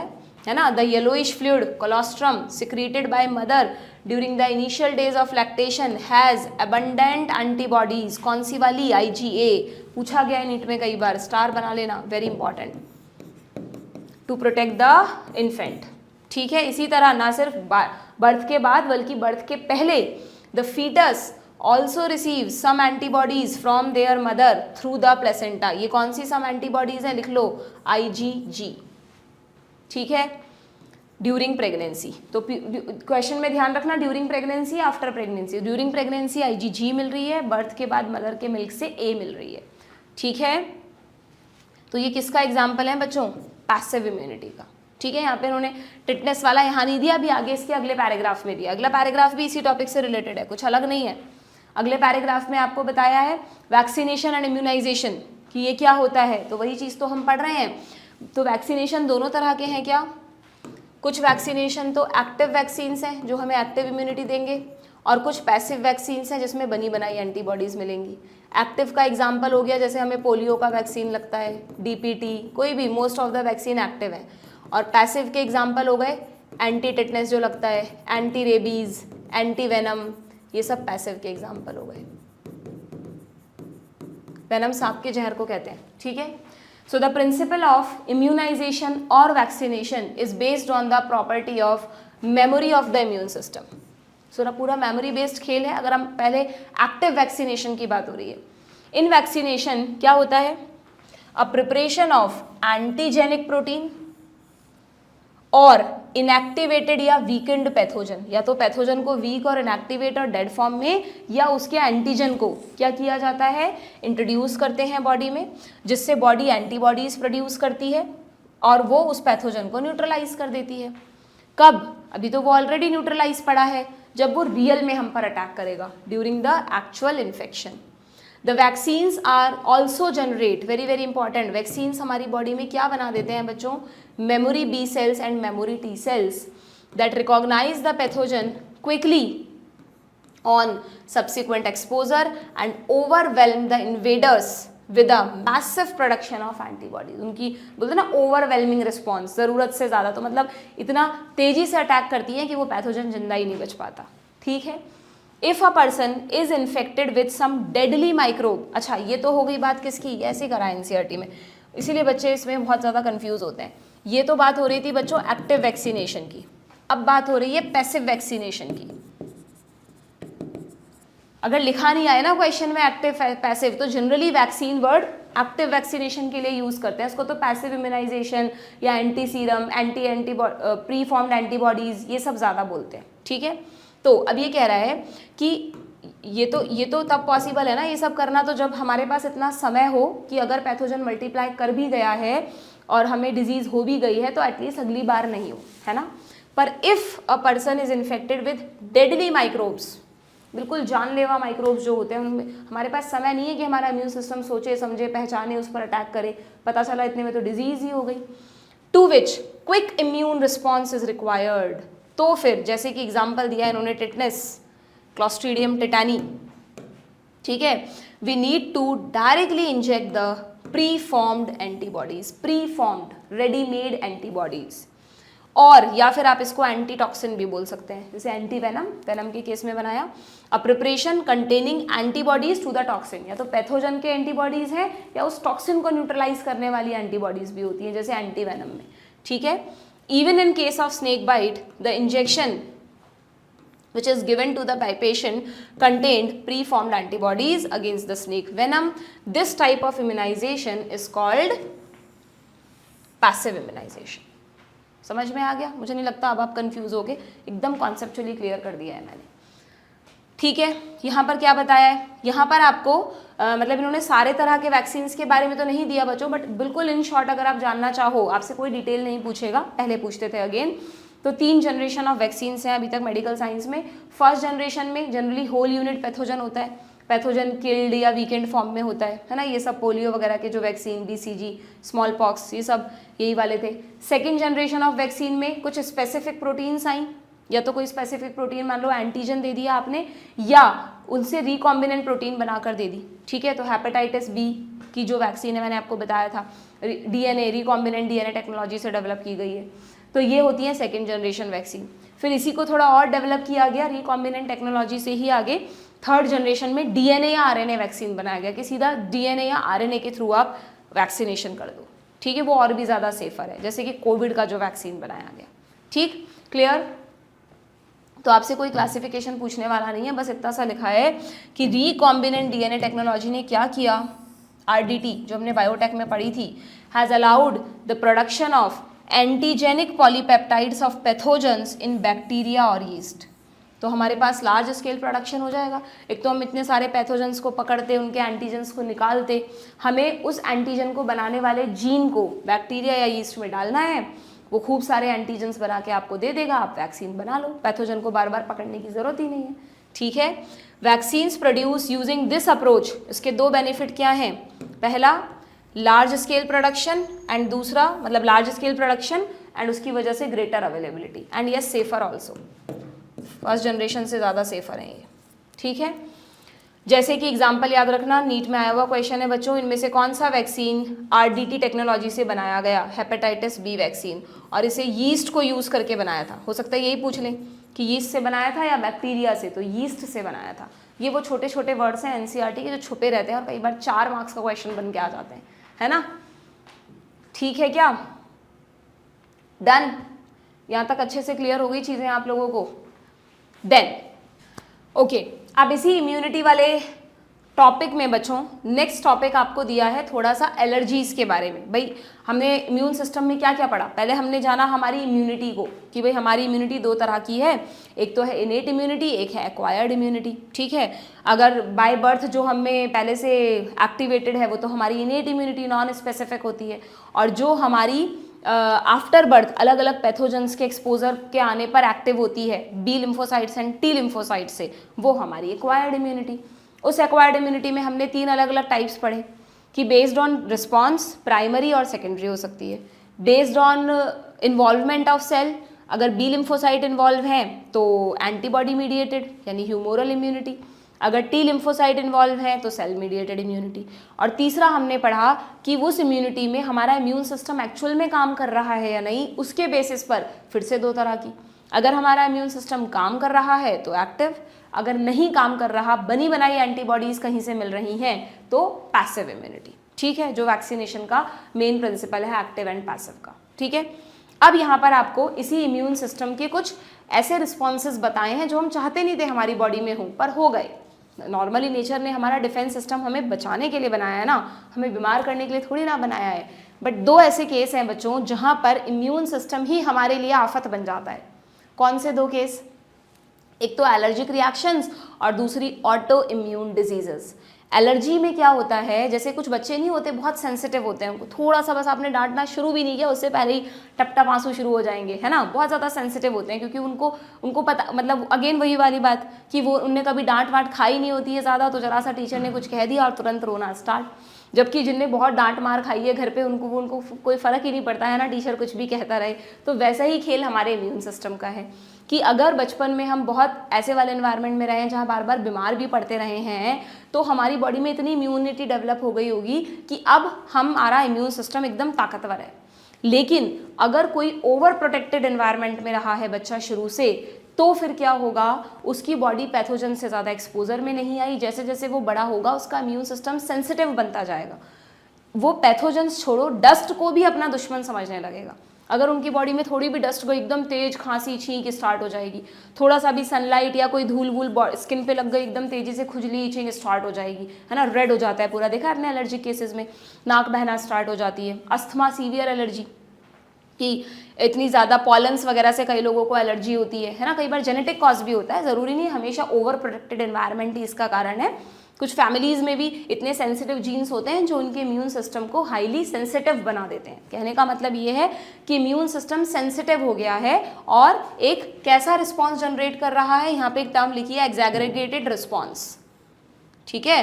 है ना। The yellowish fluid colostrum secreted by mother during the initial days of lactation has abundant antibodies, कौन सी वाली, IgA। पूछा गया है नीट में कई बार, स्टार बना लेना, very important, to protect the infant, ठीक है। इसी तरह ना सिर्फ बर्थ के बाद बल्कि बर्थ के पहले the fetus also receive some antibodies from their mother through the placenta. ये कौन सी सम एंटीबॉडीज है, लिख लो IgG, ठीक है, ड्यूरिंग प्रेगनेंसी। तो क्वेश्चन में ध्यान रखना, during pregnancy, after pregnancy. During pregnancy IgG मिल रही है, बर्थ के बाद मदर के मिल्क से A मिल रही है, ठीक है। तो ये किसका एग्जाम्पल है बच्चों, पैसिव इम्यूनिटी का, ठीक है। यहाँ पे उन्होंने टिटनेस वाला यहाँ नहीं दिया, अभी आगे इसके अगले पैराग्राफ में दिया। अगला पैराग्राफ भी इसी टॉपिक से रिलेटेड है, कुछ अलग नहीं है। अगले पैराग्राफ में आपको बताया है वैक्सीनेशन एंड इम्यूनाइजेशन कि ये क्या होता है, तो वही चीज़ तो हम पढ़ रहे हैं। तो वैक्सीनेशन दोनों तरह के हैं क्या, कुछ वैक्सीनेशन तो एक्टिव वैक्सीन्स हैं जो हमें एक्टिव इम्यूनिटी देंगे, और कुछ पैसिव वैक्सीन्स हैं जिसमें बनी बनाई एंटीबॉडीज़ मिलेंगी। एक्टिव का एग्जाम्पल हो गया जैसे हमें पोलियो का वैक्सीन लगता है, DPT, कोई भी, most of the vaccine active है। और पैसिव के एग्जाम्पल हो गए एंटी टेटनेस जो लगता है, एंटी रेबीज, एंटी वेनम, ये सब पैसिव के एग्जाम्पल हो गए। वेनम सांप के जहर को कहते हैं, ठीक है। So the principle of immunization और vaccination is based on the property of memory of the immune system. So पूरा मेमोरी बेस्ड खेल है। अगर हम पहले एक्टिव वैक्सीनेशन की बात हो रही है, इन वैक्सीनेशन क्या होता है, a preparation of antigenic protein और इनएक्टिवेटेड या वीकेंड पैथोजन, या तो पैथोजन को वीक और इनएक्टिवेट और डेड फॉर्म में, या उसके एंटीजन को क्या किया जाता है, इंट्रोड्यूस करते हैं बॉडी में, जिससे बॉडी एंटीबॉडीज प्रोड्यूस करती है और वो उस पैथोजन को न्यूट्रलाइज कर देती है। कब, अभी तो वो ऑलरेडी न्यूट्रलाइज पड़ा है, जब वो रियल में हम पर अटैक करेगा, during the actual infection. The vaccines are also generate, very very important, vaccines हमारी बॉडी में क्या बना देते हैं बच्चों, memory B cells and memory T cells that recognise the pathogen quickly on subsequent exposure and overwhelm the invaders with a massive production of antibodies. उनकी बोलते ना ओवरवेलमिंग रिस्पॉन्स, ज़रूरत से ज़्यादा, तो मतलब इतना तेजी से अटैक करती है कि वो पैथोजन जिंदा ही नहीं बच पाता। ठीक है, if a person is infected with some deadly microbe. अच्छा, ये तो हो गई बात किसकी, ऐसे करा एनसीईआरटी में, इसीलिए बच्चे इसमें बहुत ज़्यादा कंफ्यूज होते हैं। ये तो बात हो रही थी बच्चों एक्टिव वैक्सीनेशन की, अब बात हो रही है पैसिव वैक्सीनेशन की। अगर लिखा नहीं आए ना क्वेश्चन में एक्टिव पैसिव, तो generally vaccine word active vaccination के लिए यूज़ करते हैं, इसको तो पैसिव इम्यूनाइजेशन या anti serum, anti pre formed antibodies, ये सब ज़्यादा बोलते हैं। ठीक है, तो अब ये कह रहा है कि ये तो तब पॉसिबल है ना ये सब करना, तो जब हमारे पास इतना समय हो कि अगर पैथोजन मल्टीप्लाई कर भी गया है और हमें डिजीज़ हो भी गई है तो एटलीस्ट अगली बार नहीं हो, है ना। पर if a person is infected with deadly microbes, बिल्कुल जानलेवा माइक्रोब्स जो होते हैं, उनमें हमारे पास समय नहीं है कि हमारा इम्यून सिस्टम सोचे समझे पहचाने उस पर अटैक करे, पता चला इतने में तो डिजीज़ ही हो गई, to which quick immune response is required. तो फिर जैसे कि एग्जाम्पल दिया इन्होंने टेटनस, क्लॉस्ट्रीडियम टेटानी, ठीक है, we need to directly inject the pre formed antibodies, pre formed readymade antibodies, और या फिर आप इसको एंटीटॉक्सिन भी बोल सकते हैं, जैसे एंटी वेनम, वेनम के केस में बनाया, a preparation containing antibodies to the toxin, या तो पैथोजन के एंटीबॉडीज हैं या उस टॉक्सिन को न्यूट्रलाइज करने वाली एंटीबॉडीज भी होती हैं, जैसे एंटी वेनम में। ठीक है, even in case of snake bite, the injection which is given to the patient contained preformed antibodies against the snake venom. This type of immunization is called passive immunization. समझ में आ गया? मुझे नहीं लगता अब आप कंफ्यूज हो गए, एकदम कॉन्सेप्चुअली क्लियर कर दिया है मैंने। ठीक है, यहाँ पर क्या बताया है, यहाँ पर आपको मतलब इन्होंने सारे तरह के वैक्सीन्स के बारे में तो नहीं दिया बच्चों, बट बिल्कुल इन शॉर्ट अगर आप जानना चाहो, आपसे कोई डिटेल नहीं पूछेगा, पहले पूछते थे अगेन, तो 3 जनरेशन ऑफ वैक्सीन्स हैं अभी तक मेडिकल साइंस में। फर्स्ट जनरेशन में जनरली होल यूनिट पैथोजन होता है, पैथोजन किल्ड या वीकेंड फॉर्म में होता है ना, ये सब पोलियो वगैरह के जो वैक्सीन, BCG, स्मॉल पॉक्स, ये सब यही वाले थे। सेकेंड जनरेशन ऑफ वैक्सीन में कुछ स्पेसिफिक प्रोटीन्स आई, या तो कोई स्पेसिफिक प्रोटीन मान लो एंटीजन दे दिया आपने, या उनसे रिकॉम्बिनेंट प्रोटीन बनाकर दे दी। ठीक है, तो हेपेटाइटिस बी की जो वैक्सीन है मैंने आपको बताया था, DNA रिकॉम्बिनेंट DNA टेक्नोलॉजी से डेवलप की गई है, तो ये होती है सेकेंड जनरेशन वैक्सीन। फिर इसी को थोड़ा और डेवलप किया गया रिकॉम्बिनेंट टेक्नोलॉजी से ही आगे, थर्ड जनरेशन में DNA या RNA वैक्सीन बनाया गया कि सीधा DNA या RNA के थ्रू आप वैक्सीनेशन कर दो। ठीक है, वो और भी ज़्यादा सेफर है, जैसे कि कोविड का जो वैक्सीन बनाया गया। ठीक, क्लियर? तो आपसे कोई क्लासिफिकेशन पूछने वाला नहीं है, बस इतना सा लिखा है कि रिकॉम्बिनेंट DNA टेक्नोलॉजी ने क्या किया, RDT जो हमने बायोटेक में पढ़ी थी, has allowed the production of antigenic polypeptides of pathogens in bacteria और यीस्ट। तो हमारे पास लार्ज स्केल प्रोडक्शन हो जाएगा। एक तो हम इतने सारे पैथोजेंस को पकड़ते, उनके एंटीजेंस को निकालते, हमें उस एंटीजन को बनाने वाले जीन को बैक्टीरिया या यीस्ट में डालना है, वो खूब सारे एंटीजेंस बना के आपको दे देगा, आप वैक्सीन बना लो, पैथोजन को बार बार पकड़ने की ज़रूरत ही नहीं है। ठीक है, vaccines produce using this approach, इसके 2 बेनिफिट क्या हैं, पहला लार्ज स्केल प्रोडक्शन एंड दूसरा मतलब लार्ज स्केल प्रोडक्शन एंड उसकी वजह से greater availability and yes safer also, first generation से ज़्यादा सेफर है ये। ठीक है, जैसे कि एग्जाम्पल याद रखना, नीट में आया हुआ क्वेश्चन है बच्चों, इनमें से कौन सा वैक्सीन RDT टेक्नोलॉजी से बनाया गया, हेपेटाइटिस B वैक्सीन, और इसे यीस्ट को यूज़ करके बनाया था। हो सकता है यही पूछ लें कि यीस्ट से बनाया था या बैक्टीरिया से, तो यीस्ट से बनाया था। ये वो छोटे छोटे वर्ड्स हैं NCERT के जो छुपे रहते हैं और कई बार 4 मार्क्स का क्वेश्चन बन के आ जाते हैं, है ना। ठीक है क्या, डन? यहाँ तक अच्छे से क्लियर हो गई चीज़ें आप लोगों को? देन ओके, अब इसी इम्यूनिटी वाले टॉपिक में बच्चों नेक्स्ट टॉपिक आपको दिया है थोड़ा सा एलर्जीज के बारे में। भाई हमने इम्यून सिस्टम में क्या क्या पढ़ा, पहले हमने जाना हमारी इम्यूनिटी को कि भाई हमारी इम्यूनिटी दो तरह की है, एक तो है इनेट इम्यूनिटी, एक है एक्वायर्ड इम्यूनिटी। ठीक है, अगर बाय बर्थ जो हमें पहले से एक्टिवेटेड है वो तो हमारी इनेट इम्यूनिटी नॉन स्पेसिफिक होती है, और जो हमारी आफ्टर बर्थ अलग अलग पैथोजेंस के एक्सपोजर के आने पर एक्टिव होती है B lymphocytes and T lymphocytes से, वो हमारी एक्वायर्ड इम्यूनिटी। उस एक्वायर्ड इम्यूनिटी में हमने 3 अलग अलग टाइप्स पढ़े कि बेस्ड ऑन रिस्पॉन्स प्राइमरी और सेकेंडरी हो सकती है, based on involvement of cell, अगर बी लिम्फोसाइट इन्वॉल्व हैं तो एंटीबॉडी मीडिएटेड यानी ह्यूमोरल इम्यूनिटी, अगर टी लिम्फोसाइट इन्वॉल्व है तो सेल मीडिएटेड इम्यूनिटी। और तीसरा हमने पढ़ा कि उस इम्यूनिटी में हमारा इम्यून सिस्टम एक्चुअल में काम कर रहा है या नहीं, उसके बेसिस पर फिर से 2 तरह की, अगर हमारा इम्यून सिस्टम काम कर रहा है तो एक्टिव, अगर नहीं काम कर रहा, बनी बनाई एंटीबॉडीज कहीं से मिल रही हैं तो पैसिव इम्यूनिटी। ठीक है, जो वैक्सीनेशन का मेन प्रिंसिपल है एक्टिव एंड पैसिव का। ठीक है, अब यहाँ पर आपको इसी इम्यून सिस्टम के कुछ ऐसे रिस्पॉन्सेज बताए हैं जो हम चाहते नहीं थे हमारी बॉडी में हो पर हो गए। नॉर्मली नेचर ने हमारा डिफेंस सिस्टम हमें बचाने के लिए बनाया है ना, हमें बीमार करने के लिए थोड़ी ना बनाया है। बट 2 ऐसे केस हैं बच्चों जहाँ पर इम्यून सिस्टम ही हमारे लिए आफत बन जाता है। कौन से 2 केस? एक तो एलर्जिक रिएक्शंस और दूसरी ऑटो इम्यून डिजीजेस। एलर्जी में क्या होता है, जैसे कुछ बच्चे नहीं होते बहुत सेंसिटिव होते हैं, उनको थोड़ा सा बस आपने डांटना शुरू भी नहीं किया उससे पहले ही टप टप आंसू शुरू हो जाएंगे, है ना, बहुत ज़्यादा सेंसिटिव होते हैं क्योंकि उनको पता, मतलब अगेन वही वाली बात कि वो उनने कभी डांट वाट खाई नहीं होती है ज़्यादा, तो जरा सा टीचर ने कुछ कह दिया और तुरंत रोना स्टार्ट। जबकि जिनने बहुत डांट मार खाई है घर पे उनको कोई फ़र्क ही नहीं पड़ता है ना, टीचर कुछ भी कहता रहे। तो वैसा ही खेल हमारे इम्यून सिस्टम का है कि अगर बचपन में हम बहुत ऐसे वाले एनवायरनमेंट में रहे हैं जहाँ बार बार बीमार भी पड़ते रहे हैं, तो हमारी बॉडी में इतनी इम्यूनिटी डेवलप हो गई होगी कि अब हमारा इम्यून सिस्टम एकदम ताकतवर है। लेकिन अगर कोई ओवर प्रोटेक्टेड एनवायरनमेंट में रहा है बच्चा शुरू से, तो फिर क्या होगा, उसकी बॉडी पैथोजन से ज़्यादा एक्सपोजर में नहीं आई, जैसे जैसे वो बड़ा होगा उसका इम्यून सिस्टम सेंसिटिव बनता जाएगा, वो पैथोजेंस छोड़ो डस्ट को भी अपना दुश्मन समझने लगेगा। अगर उनकी बॉडी में थोड़ी भी डस्ट को एकदम तेज खांसी छींक स्टार्ट हो जाएगी, थोड़ा सा भी सनलाइट या कोई धूल वूल स्किन पे लग गई एकदम तेजी से खुजली छींक स्टार्ट हो जाएगी, है ना, रेड हो जाता है पूरा, देखा है आपने एलर्जी केसेस में, नाक बहना स्टार्ट हो जाती है। अस्थमा सीवियर एलर्जी कि इतनी ज़्यादा पॉलन्स वगैरह से कई लोगों को एलर्जी होती है ना, कई बार जेनेटिक कॉज भी होता है, ज़रूरी नहीं हमेशा ओवर प्रोटेक्टेड एनवायरनमेंट ही इसका कारण है। कुछ फैमिलीज़ में भी इतने सेंसिटिव जीन्स होते हैं जो उनके इम्यून सिस्टम को हाईली सेंसिटिव बना देते हैं। कहने का मतलब ये है कि इम्यून सिस्टम सेंसिटिव हो गया है और एक कैसा रिस्पॉन्स जनरेट कर रहा है, यहाँ पे एक टर्म लिखी है एग्जैगरेगेटेड रिस्पॉन्स। ठीक है,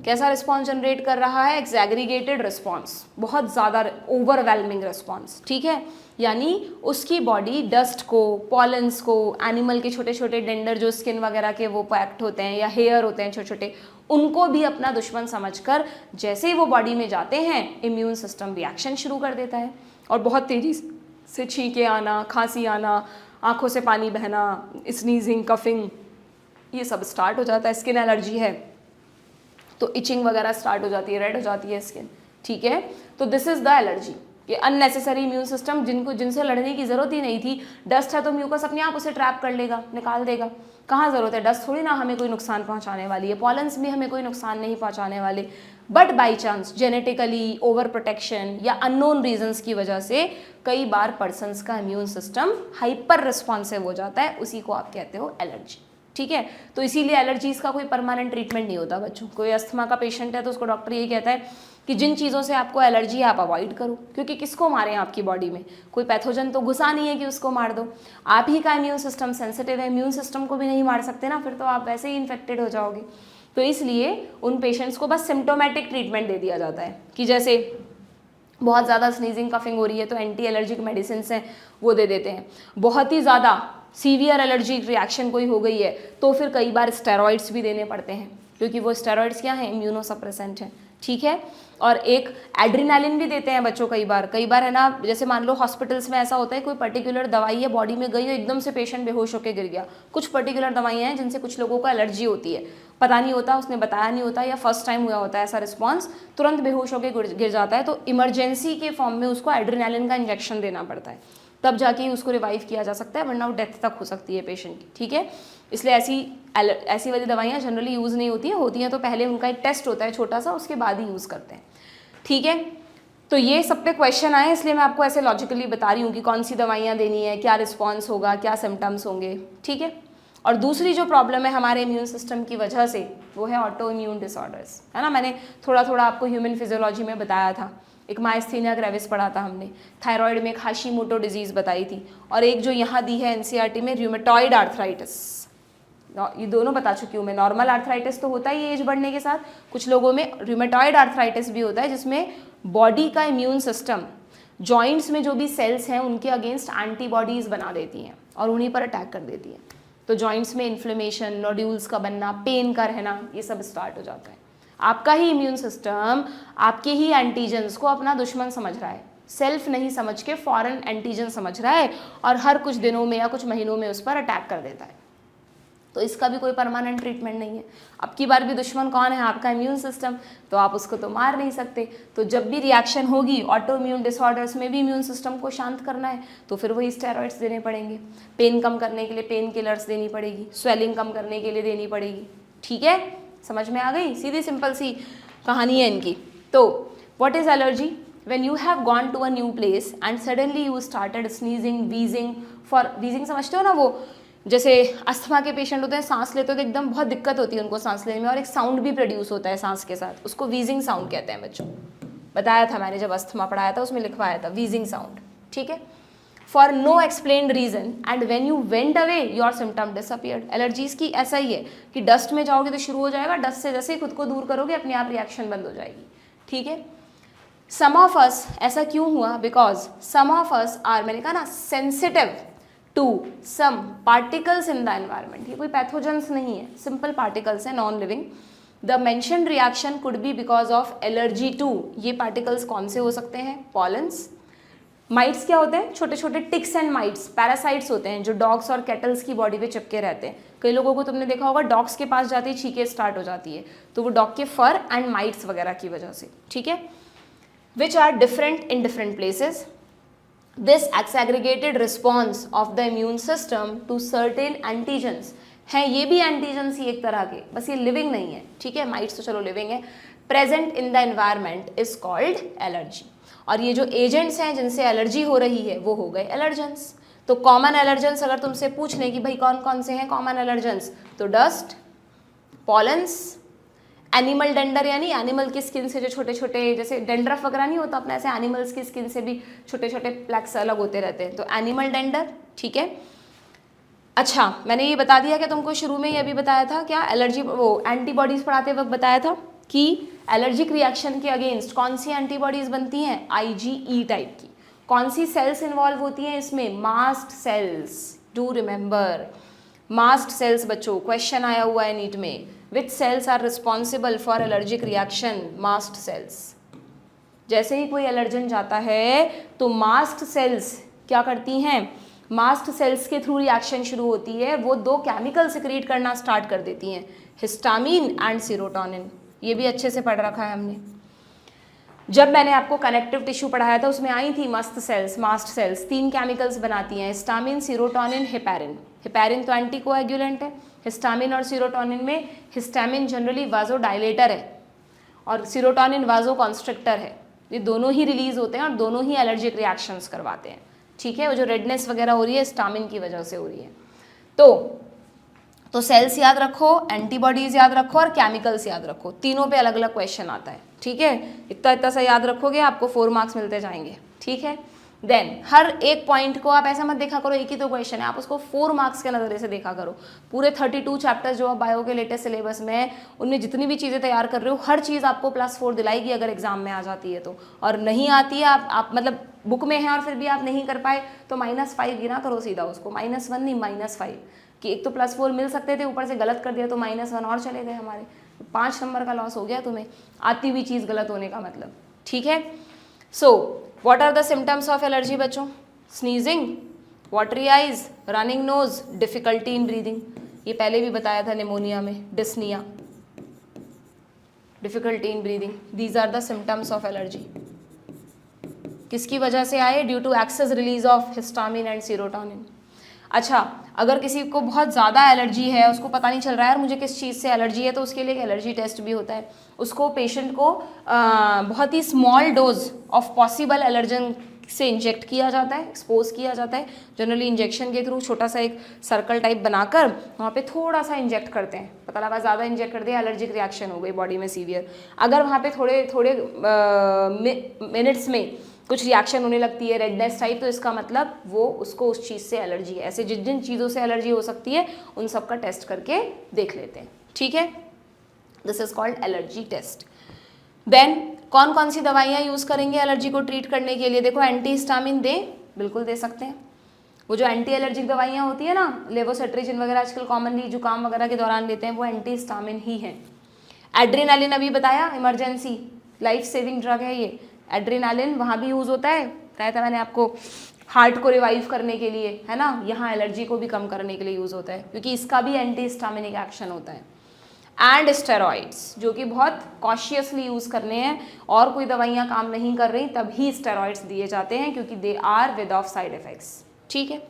कैसा रिस्पॉन्स जनरेट कर रहा है, एग्जैगरीगेटेड रिस्पॉन्स, बहुत ज़्यादा ओवरवेलमिंग रिस्पॉन्स। ठीक है, यानी उसकी बॉडी डस्ट को, पॉलन्स को, एनिमल के छोटे छोटे डेंडर जो स्किन वगैरह के वो पैक्ट होते हैं या हेयर होते हैं छोटे छोटे, उनको भी अपना दुश्मन समझकर जैसे ही वो बॉडी में जाते हैं इम्यून सिस्टम रिएक्शन शुरू कर देता है और बहुत तेज़ी से छींके आना, खांसी आना, आँखों से पानी बहना, स्नीजिंग, कफिंग, ये सब स्टार्ट हो जाता है। स्किन एलर्जी है तो इचिंग वगैरह स्टार्ट हो जाती है, रेड हो जाती है स्किन। ठीक है, तो दिस इज द एलर्जी, ये अननेसेसरी इम्यून सिस्टम जिनसे लड़ने की जरूरत ही नहीं थी। डस्ट है तो म्यूकस अपने आप उसे ट्रैप कर लेगा, निकाल देगा, कहाँ जरूरत है, डस्ट थोड़ी ना हमें कोई नुकसान पहुंचाने वाली है, पॉलन्स भी हमें कोई नुकसान नहीं पहुंचाने वाले। But by chance genetically over protection या अननोन रीजंस की वजह से कई बार पर्सन्स का इम्यून सिस्टम हाइपर रिस्पॉन्सिव हो जाता है, उसी को आप कहते हो एलर्जी। ठीक है, तो इसीलिए एलर्जीज का कोई परमानेंट ट्रीटमेंट नहीं होता बच्चों। कोई अस्थमा का पेशेंट है तो उसको डॉक्टर यही कहता है कि जिन चीज़ों से आपको एलर्जी है आप अवॉइड करो, क्योंकि किसको मारें, आपकी बॉडी में कोई पैथोजन तो घुसा नहीं है कि उसको मार दो। आप ही का इम्यून सिस्टम सेंसिटिव है, इम्यून सिस्टम को भी नहीं मार सकते ना, फिर तो आप वैसे ही इन्फेक्टेड हो जाओगे। तो इसलिए उन पेशेंट्स को बस सिम्टोमेटिक ट्रीटमेंट दे दिया जाता है कि जैसे बहुत ज़्यादा स्नीजिंग कफिंग हो रही है तो एंटी एलर्जिक मेडिसिन हैं वो दे देते हैं, बहुत ही ज़्यादा सीवियर एलर्जिक रिएक्शन कोई हो गई है तो फिर कई बार स्टेरॉइड्स भी देने पड़ते हैं, क्योंकि वो स्टेरॉइड्स क्या हैं, इम्यूनोसप्रेसेंट हैं। ठीक है, और एक एड्रीनालिन भी देते हैं बच्चों कई बार है ना, जैसे मान लो हॉस्पिटल्स में ऐसा होता है कोई पर्टिकुलर दवाई है बॉडी में गई और एकदम से पेशेंट बेहोश होकर गिर गया। कुछ पर्टिकुलर दवाइयाँ हैं जिनसे कुछ लोगों को एलर्जी होती है, पता नहीं होता, उसने बताया नहीं होता या फर्स्ट टाइम हुआ होता है ऐसा रिस्पॉन्स, तुरंत बेहोश होकर गिर जाता है, तो इमरजेंसी के फॉर्म में उसको एड्रीनालिन का इंजेक्शन देना पड़ता है। तब जाके ही उसको रिवाइव किया जा सकता है, वरना वो डेथ तक हो सकती है पेशेंट की, ठीक है। इसलिए ऐसी वाली दवाइयाँ जनरली यूज़ नहीं होती हैं तो पहले उनका एक टेस्ट होता है छोटा सा, उसके बाद ही यूज़ करते हैं, ठीक है। तो ये सब पे क्वेश्चन आए, इसलिए मैं आपको ऐसे लॉजिकली बता रही हूँ कि कौन सी दवाइयाँ देनी है, क्या रिस्पॉन्स होगा, क्या सिम्टम्स होंगे, ठीक है। और दूसरी जो प्रॉब्लम है हमारे इम्यून सिस्टम की वजह से, वो है ऑटो इम्यून डिसऑर्डर्स, है ना। मैंने थोड़ा थोड़ा आपको ह्यूमन फिजियोलॉजी में बताया था, एक माइस्थीनिया ग्रेविस पढ़ा था हमने, थायराइड में एक हाशीमोटो डिजीज़ बताई थी, और एक जो यहाँ दी है एनसीईआरटी में रूमेटॉइड आर्थराइटिस, ये दोनों बता चुकी हूँ मैं। नॉर्मल आर्थराइटिस तो होता ही है एज बढ़ने के साथ, कुछ लोगों में रूमेटॉइड आर्थराइटिस भी होता है जिसमें बॉडी का इम्यून सिस्टम जॉइंट्स में जो भी सेल्स हैं उनके अगेंस्ट एंटीबॉडीज़ बना देती हैं और उन्हीं पर अटैक कर देती हैं। तो जॉइंट्स में इन्फ्लेमेशन, नोड्यूल्स का बनना, पेन का रहना, ये सब स्टार्ट हो जाता है। आपका ही इम्यून सिस्टम आपके ही एंटीजन्स को अपना दुश्मन समझ रहा है, सेल्फ नहीं समझ के फॉरेन एंटीजन समझ रहा है, और हर कुछ दिनों में या कुछ महीनों में उस पर अटैक कर देता है। तो इसका भी कोई परमानेंट ट्रीटमेंट नहीं है। अब की बार भी दुश्मन कौन है? आपका इम्यून सिस्टम, तो आप उसको तो मार नहीं सकते। तो जब भी रिएक्शन होगी ऑटो इम्यून डिसऑर्डर्स में भी इम्यून सिस्टम को शांत करना है तो फिर वही स्टेरॉइड्स देने पड़ेंगे, पेन कम करने के लिए पेन किलर्स देनी पड़ेगी, स्वेलिंग कम करने के लिए देनी पड़ेगी, ठीक है। समझ में आ गई? सीधी सिंपल सी कहानी है इनकी। तो what is allergy? When you have gone to a new place and suddenly you started sneezing, wheezing, wheezing समझते हो ना, वो जैसे अस्थमा के पेशेंट होते हैं, सांस लेते हो तो एकदम बहुत दिक्कत होती है उनको सांस लेने में, और एक साउंड भी प्रोड्यूस होता है सांस के साथ, उसको वीजिंग साउंड कहते हैं बच्चों। बताया था मैंने जब अस्थमा पढ़ाया था, उसमें लिखवाया था वीजिंग साउंड, ठीक है। For no explained reason and when you went away your symptom disappeared. Allergies की ऐसा ही है कि डस्ट में जाओगे तो शुरू हो जाएगा, डस्ट से जैसे ही खुद को दूर करोगे अपने आप रिएक्शन बंद हो जाएगी, ठीक है। सम ऑफ अस, ऐसा क्यों हुआ? Because some of us are, मैंने कहा ना, sensitive to some particles in the environment. ये कोई पैथोजेंस नहीं है, सिंपल पार्टिकल्स हैं, non living. The mentioned reaction could be because of allergy to. ये पार्टिकल्स कौन से हो सकते हैं? पॉलन्स। माइट्स क्या होते हैं? छोटे छोटे टिक्स एंड माइट्स, पैरासाइट्स होते हैं जो डॉग्स और कैटल्स की बॉडी पे चिपके रहते हैं। कई लोगों को तुमने देखा होगा डॉग्स के पास जाते ही छींके स्टार्ट हो जाती है, तो वो डॉग के फर एंड माइट्स वगैरह की वजह से, ठीक है। which are different in different places. This aggregated response of the immune system to certain antigens हैं, ये भी एंटीजन्स ही एक तरह के, बस ये लिविंग नहीं है, ठीक है। माइट्स तो चलो लिविंग है। Present in the environment is called allergy. और ये जो एजेंट्स हैं जिनसे एलर्जी हो रही है वो हो गए एलर्जेंस। तो कॉमन एलर्जेंस अगर तुमसे पूछ लें कि भाई कौन कौन से हैं कॉमन एलर्जेंस, तो डस्ट, पॉलन्स, एनिमल डेंडर, यानी एनिमल की स्किन से जो छोटे छोटे जैसे डेंड्रफ वगैरह नहीं होता अपना, ऐसे एनिमल्स की स्किन से भी छोटे छोटे प्लैक्स अलग होते रहते हैं, तो एनिमल डेंडर, ठीक है। अच्छा, मैंने ये बता दिया कि तुमको शुरू में ये भी बताया था क्या, एलर्जी वो एंटीबॉडीज पढ़ाते वक्त बताया था कि एलर्जिक रिएक्शन के अगेंस्ट कौन सी एंटीबॉडीज बनती हैं? IgE टाइप की। कौन सी सेल्स इन्वॉल्व होती हैं इसमें? Mast cells. Do remember mast cells बच्चों, क्वेश्चन आया हुआ है नीट में। Which cells are responsible for allergic reaction? Mast cells। जैसे ही कोई एलर्जन जाता है तो मास्ट सेल्स क्या करती हैं? मास्ट सेल्स के थ्रू रिएक्शन शुरू होती है, वो दो केमिकल सिक्रीट करना स्टार्ट कर देती हैं, हिस्टामिन एंड सीरोटोनिन। ये भी अच्छे से पढ़ रखा है हमने। जब मैंने आपको कनेक्टिव टिश्यू पढ़ाया था उसमें आई थी मास्ट सेल्स 3 केमिकल्स बनाती हैं, हिस्टामिन, सीरोटोनिन, हेपेरिन। हेपेरिन तो एंटीकोएगुलेंट है, हिस्टामिन और सीरोटोनिन में हिस्टामिन जनरली वाजोडाइलेटर है और सीरोटोनिन वाजोकॉन्स्ट्रिक्टर है। ये दोनों ही रिलीज होते हैं और दोनों ही एलर्जिक रिएक्शंस करवाते हैं, ठीक है। वो जो रेडनेस वगैरह हो रही है हिस्टामिन की वजह से हो रही है। तो सेल्स याद रखो, एंटीबॉडीज याद रखो और केमिकल्स याद रखो, तीनों पे अलग अलग क्वेश्चन आता है, ठीक है। इतना सा याद रखोगे आपको 4 मार्क्स मिलते जाएंगे, ठीक है। देन हर एक पॉइंट को आप ऐसा मत देखा करो एक ही तो क्वेश्चन है, आप उसको 4 मार्क्स के नज़रिए से देखा करो। पूरे 32 चैप्टर्स जो आप बायो के लेटेस्ट सिलेबस में है उनमें जितनी भी चीज़ें तैयार कर रहे हो हर चीज़ आपको +4 दिलाएगी अगर एग्जाम में आ जाती है तो, और नहीं आती है आप मतलब बुक में है और फिर भी आप नहीं कर पाए तो -5 गिना करो सीधा उसको, -1 नहीं -5, कि एक तो +4 मिल सकते थे, ऊपर से गलत कर दिया तो -1 और चले गए हमारे, 5 नंबर का लॉस हो गया तुम्हें, आती हुई चीज़ गलत होने का मतलब, ठीक है। So what are the symptoms of allergy बच्चों? Sneezing, watery eyes, running nose, difficulty in breathing. ये पहले भी बताया था निमोनिया में, dyspnoea, difficulty in breathing, these are the symptoms of allergy, किसकी वजह से आए? Due to excess release of histamine and serotonin. अच्छा, अगर किसी को बहुत ज़्यादा एलर्जी है, उसको पता नहीं चल रहा है यार मुझे किस चीज़ से एलर्जी है, तो उसके लिए एक एलर्जी टेस्ट भी होता है। उसको पेशेंट को बहुत ही small dose of possible allergen से इंजेक्ट किया जाता है, एक्सपोज किया जाता है। जनरली इंजेक्शन के थ्रू छोटा सा एक सर्कल टाइप बनाकर वहाँ पे थोड़ा सा इंजेक्ट करते हैं। पता लगा ज़्यादा इंजेक्ट कर दिया, एलर्जिक रिएक्शन हो गई बॉडी में सीवियर। अगर वहाँ पे थोड़े थोड़े मिनट्स में कुछ रिएक्शन होने लगती है, रेडनेस टाइप, तो इसका मतलब वो उसको उस चीज़ से एलर्जी है। ऐसे जिन जिन चीज़ों से एलर्जी हो सकती है उन सब का टेस्ट करके देख लेते हैं। ठीक है, this is called allergy test. Then कौन कौन सी दवाइयाँ यूज़ करेंगे एलर्जी को ट्रीट करने के लिए? देखो, एंटी हिस्टामिन दें, बिल्कुल दे सकते हैं। वो जो एंटी एलर्जिक दवाइयाँ होती है ना, लेवोसेट्रिजिन वगैरह आजकल कॉमनली जुकाम वगैरह के दौरान लेते हैं, वो एंटी हिस्टामिन ही है। एड्रेनालिन अभी बताया, इमरजेंसी लाइफ सेविंग ड्रग है ये। एड्रेनालिन वहाँ भी यूज़ होता है, बताया था मैंने आपको, हार्ट को रिवाइव करने के लिए, है ना। यहाँ एलर्जी को भी कम करने के लिए यूज़ होता है, क्योंकि इसका भी एंटी हिस्टामिनिक एक्शन होता है। एंड स्टेरॉइड्स, जो कि बहुत कॉशियसली यूज़ करने हैं, और कोई दवाइयाँ काम नहीं कर रही तभी स्टेरॉइड्स दिए जाते हैं, क्योंकि they are without side effects. ठीक है,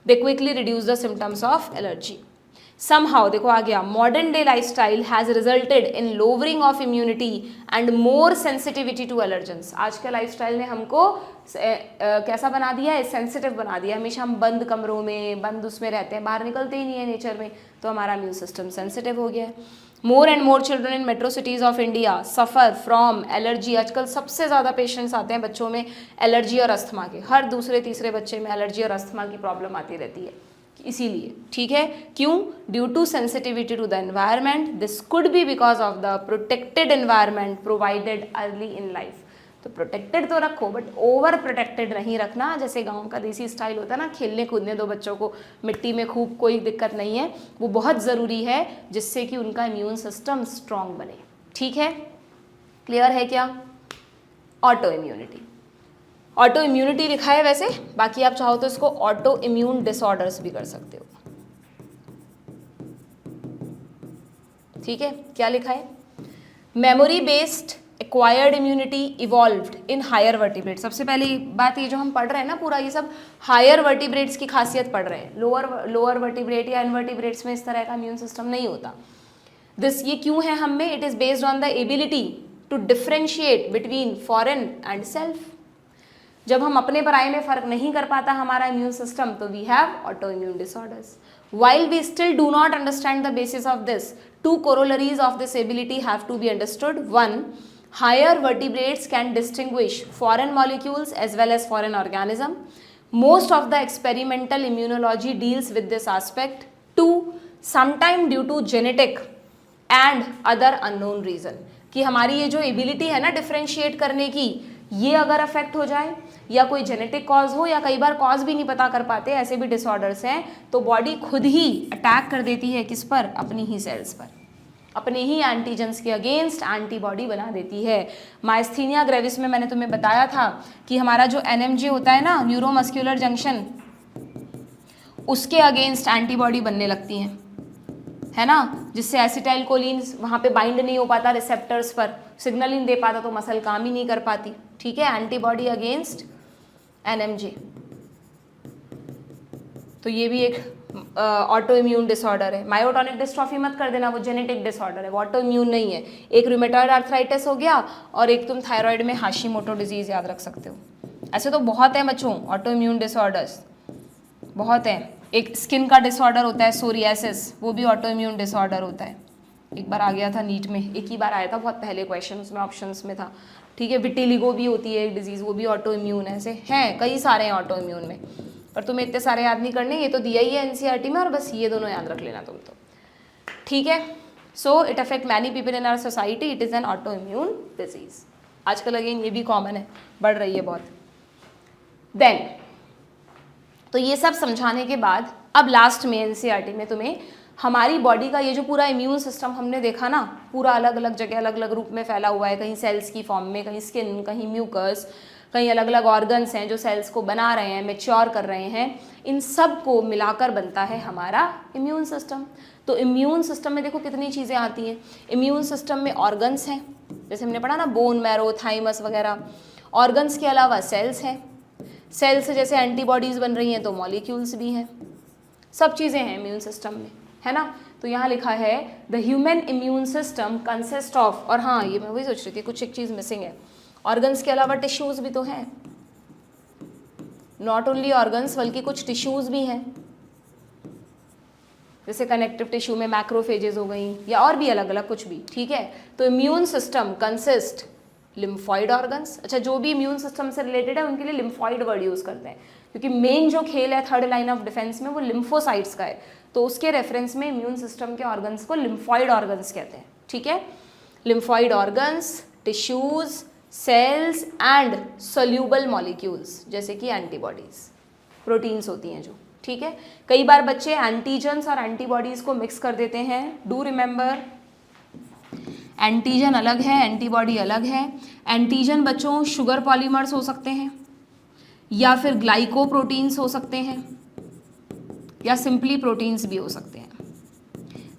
they quickly reduce the symptoms of allergy. Somehow, देखो आ गया, modern day lifestyle has resulted in lowering of immunity and more sensitivity to allergens. आज के लाइफस्टाइल ने हमको कैसा बना दिया है? सेंसिटिव बना दिया। हमेशा हम बंद कमरों में, बंद उसमें रहते हैं, बाहर निकलते ही नहीं है नेचर में, तो हमारा इम्यून सिस्टम सेंसिटिव हो गया है। More and more children in metro cities of India suffer from allergy. आजकल सबसे ज़्यादा पेशेंट्स आते हैं बच्चों में एलर्जी और अस्थमा के। हर दूसरे तीसरे बच्चे में एलर्जी और अस्थमा की प्रॉब्लम आती रहती है, इसीलिए। ठीक है, क्यों? Due to sensitivity to the environment. This could be because of the protected environment provided early in life. तो प्रोटेक्टेड तो रखो, बट ओवर प्रोटेक्टेड नहीं रखना। जैसे गांव का देसी स्टाइल होता है ना, खेलने कूदने दो बच्चों को मिट्टी में खूब, कोई दिक्कत नहीं है, वो बहुत ज़रूरी है जिससे कि उनका इम्यून सिस्टम स्ट्रांग बने। ठीक है, क्लियर है क्या? ऑटो इम्यूनिटी, ऑटो इम्यूनिटी लिखा है वैसे, बाकी आप चाहो तो इसको ऑटो इम्यून डिसऑर्डर्स भी कर सकते हो। ठीक है, क्या लिखा है? Memory based acquired immunity evolved in higher vertebrate. सबसे पहली बात, ये जो हम पढ़ रहे हैं ना पूरा, ये सब हायर वर्टिब्रेट्स की खासियत पढ़ रहे हैं। लोअर वर्टिब्रेट या इनवर्टिब्रेट्स में इस तरह का इम्यून सिस्टम नहीं होता। ये क्यों है हम में? It is based on the ability to differentiate between foreign and self. जब हम अपने पराये में फर्क नहीं कर पाता हमारा इम्यून सिस्टम, तो we have auto immune disorders. While we still do not understand the basis of this, two corollaries of this ability have to be understood. One, higher vertebrates can distinguish foreign molecules as well as foreign organism. Most of the experimental immunology deals with this aspect. Two, sometime due to genetic and other unknown reason, कि हमारी ये जो ability है ना differentiate करने की, ये अगर अफेक्ट हो जाए, या कोई जेनेटिक कॉज हो, या कई बार कॉज भी नहीं पता कर पाते, ऐसे भी डिसऑर्डर्स हैं, तो बॉडी खुद ही अटैक कर देती है किस पर? अपनी ही सेल्स पर, अपने ही एंटीजेंस के अगेंस्ट एंटीबॉडी बना देती है। माइस्थीनिया ग्रेविस में मैंने तुम्हें बताया था कि हमारा जो एनएमजे होता है ना, न्यूरोमस्कुलर जंक्शन, उसके अगेंस्ट एंटीबॉडी बनने लगती हैं, है ना, जिससे एसिटाइल कोलिन वहाँ पे बाइंड नहीं हो पाता रिसेप्टर्स पर, सिग्नल नहीं दे पाता, तो मसल काम ही नहीं कर पाती। ठीक है, एंटीबॉडी अगेंस्ट एनएमजे। तो ये भी एक ऑटो इम्यून डिसऑर्डर है। मायोटोनिक डिस्ट्रॉफी मत कर देना, वो जेनेटिक डिसऑर्डर है, वो ऑटो इम्यून नहीं है। एक रूमेटॉइड आर्थराइटिस हो गया, और एक तुम थायराइड में हाशिमोटो डिजीज याद रख सकते हो। ऐसे तो बहुत हैं बच्चों ऑटो इम्यून डिसऑर्डर्स, बहुत हैं। एक स्किन का डिसऑर्डर होता है सोरियासिस, वो भी ऑटो इम्यून डिसऑर्डर होता है। एक बार आ गया था नीट में, एक ही बार आया था, बहुत पहले क्वेश्चन उसमें ऑप्शंस में था। ठीक है, विटिलिगो भी होती है एक डिजीज़, वो भी ऑटो इम्यून है। ऐसे हैं कई सारे हैं ऑटो इम्यून में, पर तुम्हें इतने सारे याद नहीं करने, ये तो दिया ही है एनसीईआरटी में, और बस ये दोनों याद रख लेना तुम तो। ठीक है, so it affect many people in our society, it is an auto immune disease. आजकल अगेन ये भी कॉमन है, बढ़ रही है बहुत। देन तो ये सब समझाने के बाद अब लास्ट में एनसीईआरटी में तुम्हें हमारी बॉडी का ये जो पूरा इम्यून सिस्टम हमने देखा ना, पूरा अलग अलग जगह अलग अलग रूप में फैला हुआ है, कहीं सेल्स की फॉर्म में, कहीं स्किन, कहीं म्यूकस, कहीं अलग अलग ऑर्गन्स हैं जो सेल्स को बना रहे हैं, मैच्योर कर रहे हैं, इन सब को मिलाकर बनता है हमारा इम्यून सिस्टम। तो इम्यून सिस्टम में देखो कितनी चीज़ें आती हैं। इम्यून सिस्टम में ऑर्गन्स हैं, जैसे हमने पढ़ा ना, बोन मैरो, थाइमस वगैरह, ऑर्गन्स के अलावा सेल्स हैं, सेल से जैसे एंटीबॉडीज़ बन रही हैं तो मॉलिक्यूल्स भी हैं, सब चीज़ें हैं इम्यून सिस्टम में, है ना। तो यहाँ लिखा है the human immune system consist of, और हाँ ये मैं वही सोच रही थी कुछ एक चीज़ मिसिंग है, ऑर्गन्स के अलावा टिश्यूज़ भी तो हैं, नॉट ओनली ऑर्गन्स बल्कि कुछ टिश्यूज़ भी हैं, जैसे कनेक्टिव टिश्यू में मैक्रोफेजेस हो गई या और भी अलग अलग कुछ भी, ठीक है। तो immune system consist lymphoid organs, अच्छा जो भी इम्यून सिस्टम से रिलेटेड है उनके लिए लिम्फॉइड वर्ड यूज़ करते हैं, क्योंकि मेन जो खेल है थर्ड लाइन ऑफ डिफेंस में वो लिम्फोसाइट्स का है, तो उसके रेफरेंस में इम्यून सिस्टम के ऑर्गन्स को लिम्फॉइड ऑर्गन्स कहते हैं, ठीक है। Lymphoid organs, tissues, cells and soluble molecules जैसे कि एंटीबॉडीज, प्रोटीन्स होती हैं जो, ठीक है। कई बार बच्चे एंटीजन्स और एंटीबॉडीज को मिक्स कर देते हैं, डू रिमेंबर एंटीजन अलग है, एंटीबॉडी अलग है। एंटीजन बच्चों शुगर पॉलीमर्स हो सकते हैं या फिर ग्लाइकोप्रोटीन्स हो सकते हैं या सिंपली प्रोटीन्स भी हो सकते हैं,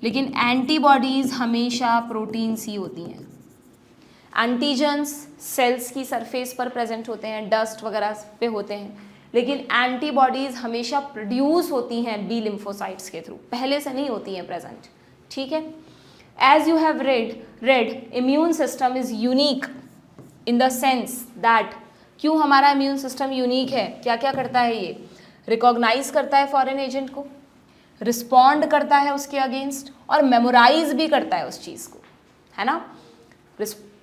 लेकिन एंटीबॉडीज़ हमेशा प्रोटीन्स ही होती हैं। एंटीजन्स सेल्स की सरफेस पर प्रेजेंट होते हैं, डस्ट वगैरह पे होते हैं, लेकिन एंटीबॉडीज़ हमेशा प्रोड्यूस होती हैं बी लिम्फोसाइट्स के थ्रू, पहले से नहीं होती हैं प्रेजेंट, ठीक है। As you have read immune system is unique in the sense that, क्यों हमारा इम्यून सिस्टम यूनिक है, क्या क्या करता है ये, रिकॉग्नाइज करता है फॉरेन एजेंट को, रिस्पॉन्ड करता है उसके अगेंस्ट और मेमोराइज भी करता है उस चीज़ को, है ना।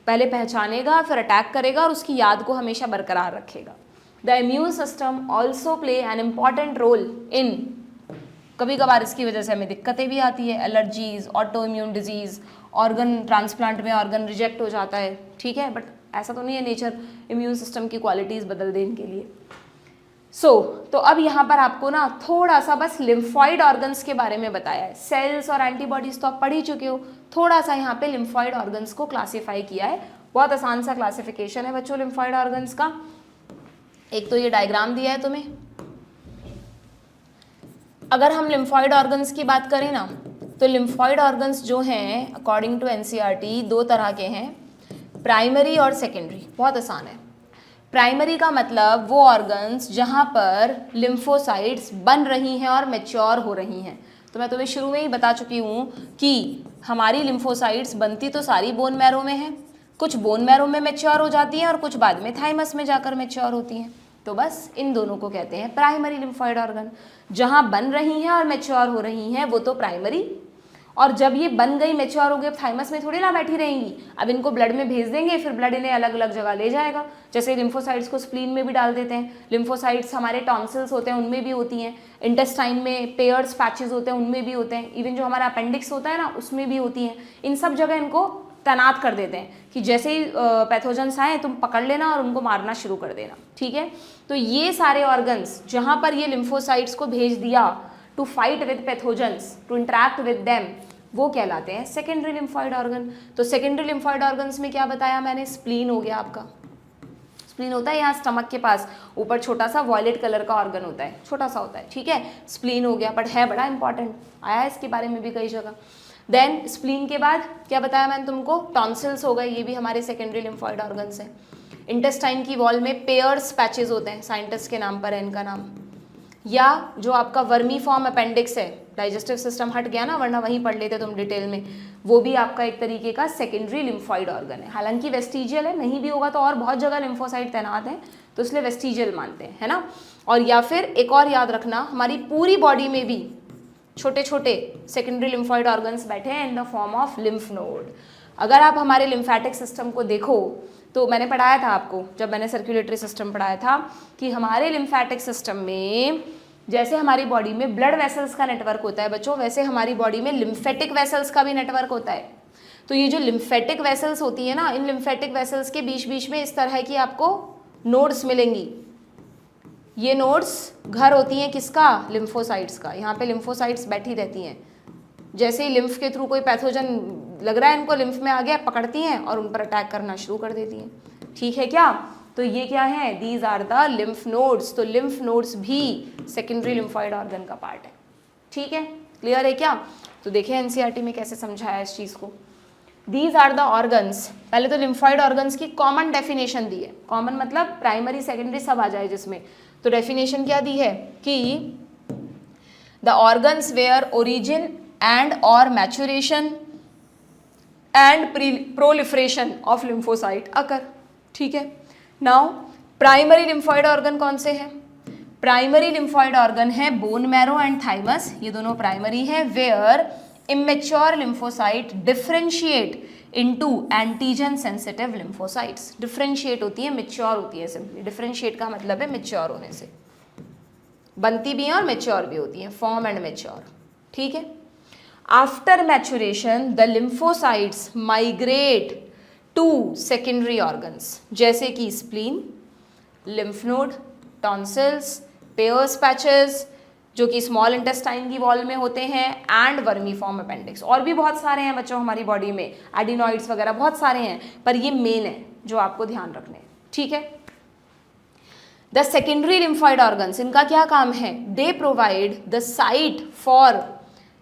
पहले पहचानेगा फिर अटैक करेगा और उसकी याद को हमेशा बरकरार रखेगा। The immune system also play an important role in, कभी कभार इसकी वजह से हमें दिक्कतें भी आती है, allergies, auto immune disease, organ transplant में ऑर्गन रिजेक्ट हो जाता है, ठीक है, बट ऐसा तो नहीं है नेचर इम्यून सिस्टम की क्वालिटीज़ बदल दे इनके लिए। तो अब यहाँ पर आपको ना थोड़ा सा बस लिम्फॉइड ऑर्गन्स के बारे में बताया है, सेल्स और एंटीबॉडीज़ तो आप पढ़ ही चुके हो, थोड़ा सा यहाँ पे लिम्फॉइड ऑर्गन्स को क्लासीफाई किया है, बहुत आसान सा क्लासिफिकेशन है बच्चों लिम्फॉइड ऑर्गन्स का। एक तो ये डायग्राम दिया है तुम्हें, अगर हम लिम्फॉइड ऑर्गन्स की बात करें ना तो लिम्फॉइड ऑर्गन्स जो हैं अकॉर्डिंग टू एनसीईआरटी दो तरह के हैं, प्राइमरी और सेकेंडरी। बहुत आसान है, प्राइमरी का मतलब वो ऑर्गन्स जहाँ पर लिम्फोसाइट्स बन रही हैं और मैच्योर हो रही हैं। तो मैं तुम्हें शुरू में ही बता चुकी हूँ कि हमारी लिम्फोसाइट्स बनती तो सारी बोन मैरो में है, कुछ बोन मैरो में मैच्योर हो जाती हैं और कुछ बाद में थाइमस में जाकर मैच्योर होती हैं, तो बस इन दोनों को कहते हैं प्राइमरी लिम्फॉइड ऑर्गन। जहाँ बन रही हैं और मैच्योर हो रही हैं वो तो प्राइमरी, और जब ये बन गई मैच्योर हो गई, अब थाइमस में थोड़ी ना बैठी रहेंगी, अब इनको ब्लड में भेज देंगे, फिर ब्लड इन्हें अलग अलग जगह ले जाएगा। जैसे लिम्फोसाइट्स को स्प्लीन में भी डाल देते हैं, लिम्फोसाइट्स हमारे टॉन्सिल्स होते हैं उनमें भी होती हैं, इंटेस्टाइन में पेयर्स पैचेस होते हैं उनमें भी होते हैं, इवन जो हमारा अपेंडिक्स होता है ना उसमें भी होती हैं। इन सब जगह इनको तैनात कर देते हैं कि जैसे ही पैथोजेंस आए तुम पकड़ लेना और उनको मारना शुरू कर देना, ठीक है। तो ये सारे ऑर्गन्स जहाँ पर ये लिम्फोसाइट्स को भेज दिया to fight with pathogens, to interact with them, वो कहलाते हैं सेकेंडरी लिम्फॉइड ऑर्गन। तो सेकेंडरी लिम्फॉइड ऑर्गन्स में क्या बताया मैंने, स्प्लीन हो गया आपका, स्प्लीन होता है यहाँ स्टमक के पास, ऊपर छोटा सा वॉयलेट कलर का ऑर्गन होता है, छोटा सा होता है, ठीक है, स्प्लीन हो गया, बट है बड़ा इंपॉर्टेंट, आया है इसके बारे में भी कई जगह। देन स्प्लीन के बाद क्या बताया मैंने तुमको, टॉन्सिल्स हो गए, ये भी हमारे सेकेंडरी लिम्फॉइड ऑर्गन्स हैं। इंटेस्टाइन की वॉल में पेयर्स पैचेस होते हैं, साइंटिस्ट के नाम पर है इनका नाम। या जो आपका वर्मी फॉर्म अपेंडिक्स है, डाइजेस्टिव सिस्टम हट गया ना, वरना वहीं पढ़ लेते तुम डिटेल में, वो भी आपका एक तरीके का सेकेंडरी लिम्फॉइड ऑर्गन है। हालांकि वेस्टिजियल है, नहीं भी होगा तो और बहुत जगह लिम्फोसाइट तैनात हैं, तो इसलिए वेस्टिजियल मानते हैं, है ना। और या फिर एक और याद रखना, हमारी पूरी बॉडी में भी छोटे छोटे सेकेंडरी लिम्फॉइड ऑर्गन्स बैठे हैं in the form of lymph node. अगर आप हमारे लिम्फेटिक सिस्टम को देखो तो मैंने पढ़ाया था आपको, जब मैंने सर्कुलेटरी सिस्टम पढ़ाया था, कि हमारे लिम्फेटिक सिस्टम में जैसे हमारी बॉडी में ब्लड वेसल्स का नेटवर्क होता है बच्चों, वैसे हमारी बॉडी में लिम्फेटिक वेसल्स का भी नेटवर्क होता है। तो ये जो लिम्फेटिक वेसल्स होती है ना, इन लिम्फेटिक वेसल्स के बीच बीच में इस तरह की आपको नोड्स मिलेंगी। ये नोड्स घर होती हैं किसका, लिम्फोसाइट्स का। यहाँ पे लिम्फोसाइट्स बैठी रहती हैं, जैसे ही लिम्फ के थ्रू कोई पैथोजन लग रहा है इनको लिम्फ में आ गया, पकड़ती हैं और उन पर अटैक करना शुरू कर देती हैं, ठीक है क्या। तो ये क्या है, these are the lymph nodes. तो लिम्फ नोड्स भी सेकेंडरी लिम्फॉइड ऑर्गन का पार्ट है, ठीक है, क्लियर है क्या। तो देखिए एनसीईआरटी में कैसे समझाया इस चीज़ को। दीज आर द ऑर्गन्स, पहले तो लिम्फॉइड ऑर्गन्स की कॉमन डेफिनेशन दी है, कॉमन मतलब प्राइमरी सेकेंडरी सब आ जाए जिसमें, तो डेफिनेशन क्या दी है कि the organs where origin and और maturation and proliferation of lymphocyte occur, ठीक है। नाउ प्राइमरी लिम्फॉइड ऑर्गन कौन से हैं? प्राइमरी लिम्फॉइड ऑर्गन है बोन मैरो एंड थाइमस, ये दोनों प्राइमरी है, where immature lymphocyte differentiate into antigen sensitive lymphocytes. Differentiate होती है, मेच्योर होती है, सिंपली डिफरेंशिएट का मतलब है मेच्योर होने से, बनती भी हैं और मेच्योर भी होती हैं, फॉर्म एंड मेच्योर, ठीक है। After maturation the lymphocytes migrate to secondary organs, जैसे कि spleen, lymph node, tonsils, Peyer's patches जो कि स्मॉल इंटेस्टाइन की वॉल में होते हैं, एंड वर्मीफॉर्म अपेंडिक्स। और भी बहुत सारे हैं बच्चों हमारी बॉडी में, एडिनॉइड्स वगैरह बहुत सारे हैं, पर ये मेन है जो आपको ध्यान रखने हैं, ठीक है। द सेकेंडरी लिम्फॉइड ऑर्गन्स, इनका क्या काम है? They provide the site for,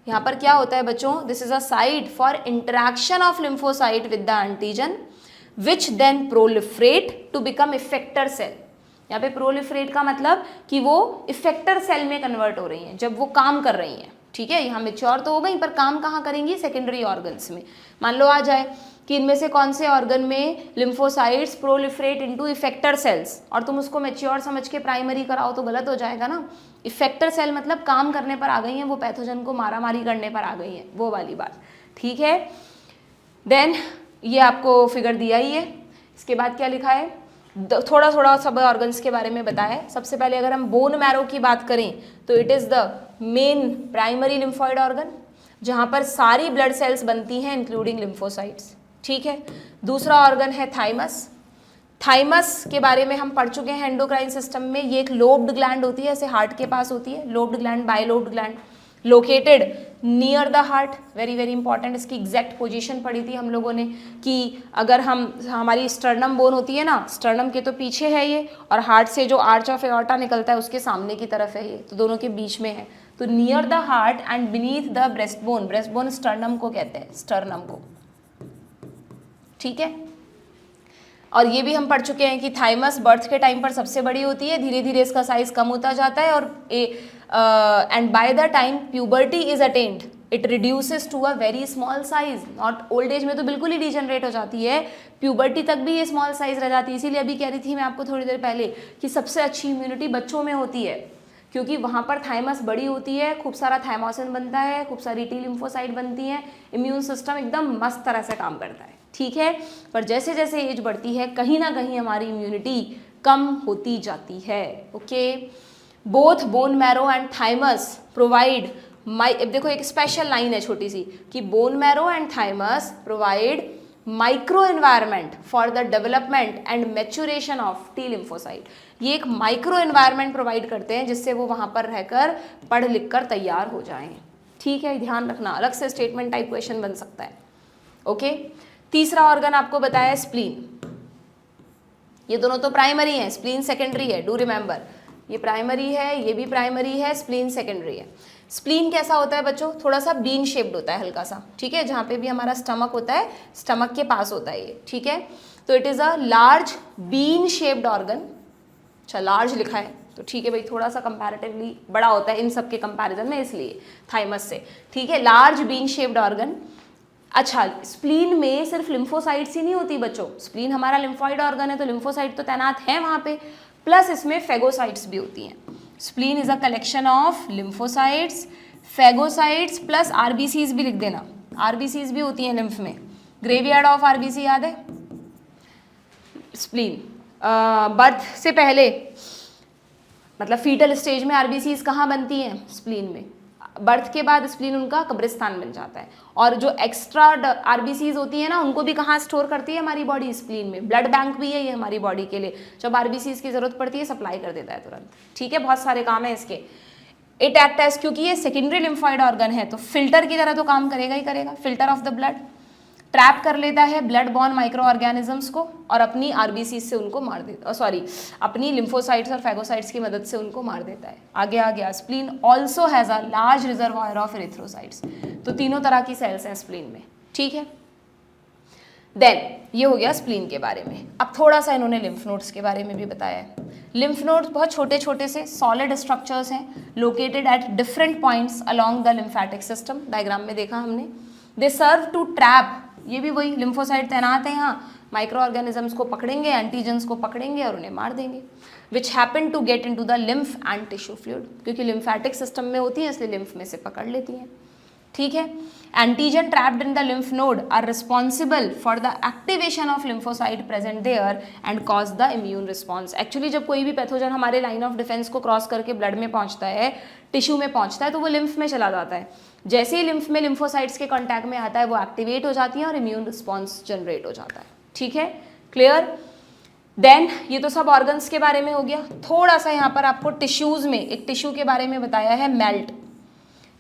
यहाँ पर क्या होता है बच्चों, this is a site for interaction of lymphocyte with the antigen which then proliferate to become effector cell. यहाँ पे प्रोलिफरेट का मतलब कि वो इफेक्टर सेल में कन्वर्ट हो रही हैं जब वो काम कर रही हैं, ठीक है। यहाँ मेच्योर तो हो गई पर काम कहाँ करेंगी? सेकेंडरी ऑर्गन्स में। मान लो आ जाए कि इनमें से कौन से ऑर्गन में lymphocytes proliferate into effector cells, और तुम उसको मेच्योर समझ के प्राइमरी कराओ तो गलत हो जाएगा ना। इफेक्टर सेल मतलब काम करने पर आ गई हैं, वो पैथोजन को मारामारी करने पर आ गई हैं, वो वाली बात, ठीक है। देन ये आपको फिगर दिया ही है, इसके बाद क्या लिखा है, थोड़ा थोड़ा सब ऑर्गन्स के बारे में बताया है। सबसे पहले अगर हम बोन मैरो की बात करें तो it is the main primary lymphoid organ, जहाँ पर सारी ब्लड सेल्स बनती हैं इंक्लूडिंग लिम्फोसाइट्स, ठीक है। दूसरा ऑर्गन है थाइमस। थाइमस के बारे में हम पढ़ चुके हैं एंडोक्राइन सिस्टम में, ये एक लोब्ड ग्लैंड होती है, ऐसे हार्ट के पास होती है, lobed gland, bilobed gland, located near the heart, very very important. इसकी एग्जैक्ट पोजीशन पढ़ी थी हम लोगों ने कि अगर हमारी स्टर्नम बोन होती है ना, स्टर्नम के तो पीछे है ये, और हार्ट से जो आर्च ऑफ एओर्टा निकलता है उसके सामने की तरफ है ये, तो दोनों के बीच में है, तो near the heart and beneath the breast bone. Breast bone sternum को कहते हैं, स्टर्नम को, ठीक है। और ये भी हम पढ़ चुके हैं कि थाइमस बर्थ के टाइम पर सबसे बड़ी होती है, धीरे धीरे इसका साइज कम होता जाता है, और and by the time puberty is attained it reduces to a very small size. Not old age में तो बिल्कुल ही डिजनरेट हो जाती है, प्यूबर्टी तक भी ये स्मॉल साइज रह जाती है। इसीलिए अभी कह रही थी मैं आपको थोड़ी देर पहले कि सबसे अच्छी इम्यूनिटी बच्चों में होती है, क्योंकि वहाँ पर थाइमस बड़ी होती है, खूब सारा थाइमोसिन बनता है, खूब सारी टी लिम्फोसाइट बनती हैं, इम्यून सिस्टम एकदम मस्त तरह से काम करता है, ठीक है। पर जैसे जैसे एज बढ़ती है कहीं ना कहीं हमारी इम्यूनिटी कम होती जाती है, okay. Both bone marrow and thymus provide देखो एक स्पेशल लाइन है छोटी सी कि bone marrow and thymus provide micro environment for the development and maturation of T lymphocyte. ये एक माइक्रो एनवायरनमेंट प्रोवाइड करते हैं जिससे वो वहाँ पर रहकर पढ़ लिख कर तैयार हो जाएं, ठीक है। ध्यान रखना, अलग से स्टेटमेंट टाइप क्वेश्चन बन सकता है, ओके। तीसरा ऑर्गन आपको बताया स्प्लीन। ये दोनों तो प्राइमरी हैं, स्प्लीन सेकेंडरी है, डू रिमेंबर, ये प्राइमरी है, ये भी प्राइमरी है, स्प्लीन सेकेंडरी है। स्प्लीन कैसा होता है बच्चों? थोड़ा सा बीन शेप्ड होता है, हल्का सा, ठीक है, जहाँ पे भी हमारा स्टमक होता है, स्टमक के पास होता है ये, ठीक है। तो it is a large bean shaped organ. अच्छा, लार्ज लिखा है तो ठीक है भाई, थोड़ा सा कंपैरेटिवली बड़ा होता है इन सब के कंपैरिजन में, इसलिए थाइमस से, ठीक है। Large bean shaped organ. अच्छा, स्प्लीन में सिर्फ लिम्फोसाइट्स ही नहीं होती बच्चों, स्प्लीन हमारा लिम्फॉइड ऑर्गन है तो लिम्फोसाइट तो तैनात है वहाँ पे, प्लस इसमें फेगोसाइट्स भी होती हैं। Spleen is a collection of lymphocytes, phagocytes plus RBCs भी लिख देना, आरबीसीज भी होती हैं लिम्फ में, ग्रेवयार्ड ऑफ आरबीसी याद है। स्प्लीन बर्थ से पहले मतलब फीटल स्टेज में आरबीसीज कहाँ बनती हैं? स्प्लीन में। बर्थ के बाद स्प्लीन उनका कब्रिस्तान बन जाता है, और जो एक्स्ट्रा आरबीसीज होती है ना उनको भी कहाँ स्टोर करती है हमारी बॉडी? स्प्लीन में। ब्लड बैंक भी है ये हमारी बॉडी के लिए, जब आरबीसीज की जरूरत पड़ती है सप्लाई कर देता है तुरंत, ठीक है। बहुत सारे काम है इसके। इट एक्ट एज, क्योंकि ये सेकेंडरी लिम्फॉइड ऑर्गन है तो फिल्टर की तरह तो काम करेगा ही करेगा, filter of the blood, trap कर लेता है ब्लड बॉर्न माइक्रो ऑर्गेनिजम्स को और अपनी आरबीसी से उनको मार देता, सॉरी अपनी लिम्फोसाइट्स और फैगोसाइट्स की मदद से उनको मार देता है। आगे आ गया, spleen also has a large reservoir of erythrocytes. तो तीनों तरह की सेल्स हैं स्प्लीन में, ठीक है। देन ये हो गया स्प्लीन के बारे में। अब थोड़ा सा इन्होंने लिम्फ नोड्स के बारे में भी बताया है। लिम्फ नोड्स बहुत छोटे छोटे से सॉलिड स्ट्रक्चर्स हैं located at different points along the lymphatic system, diagram में देखा हमने। दे सर्व टू ट्रैप, ये भी वही लिम्फोसाइट तैनात है यहाँ, माइक्रो ऑर्गेनिजम्स को पकड़ेंगे, एंटीजेंस को पकड़ेंगे और उन्हें मार देंगे, which happen to get into the lymph and tissue fluid, क्योंकि लिम्फेटिक सिस्टम में होती है इसलिए लिम्फ में से पकड़ लेती हैं। ठीक है। Antigen trapped in the lymph node are responsible for the activation of lymphocyte present there and cause the immune response. Actually जब कोई भी पैथोजन हमारे लाइन ऑफ डिफेंस को क्रॉस करके ब्लड में पहुंचता है, टिश्यू में पहुंचता है, तो वो लिम्फ में चला जाता है। जैसे ही लिम्फ में लिम्फोसाइट्स के कॉन्टैक्ट में आता है वो एक्टिवेट हो जाती हैं और इम्यून रिस्पॉन्स जनरेट हो जाता है। ठीक है, क्लियर। देन ये तो सब ऑर्गन्स के बारे में हो गया। थोड़ा सा यहाँ पर आपको टिश्यूज में एक टिश्यू के बारे में बताया है, melt,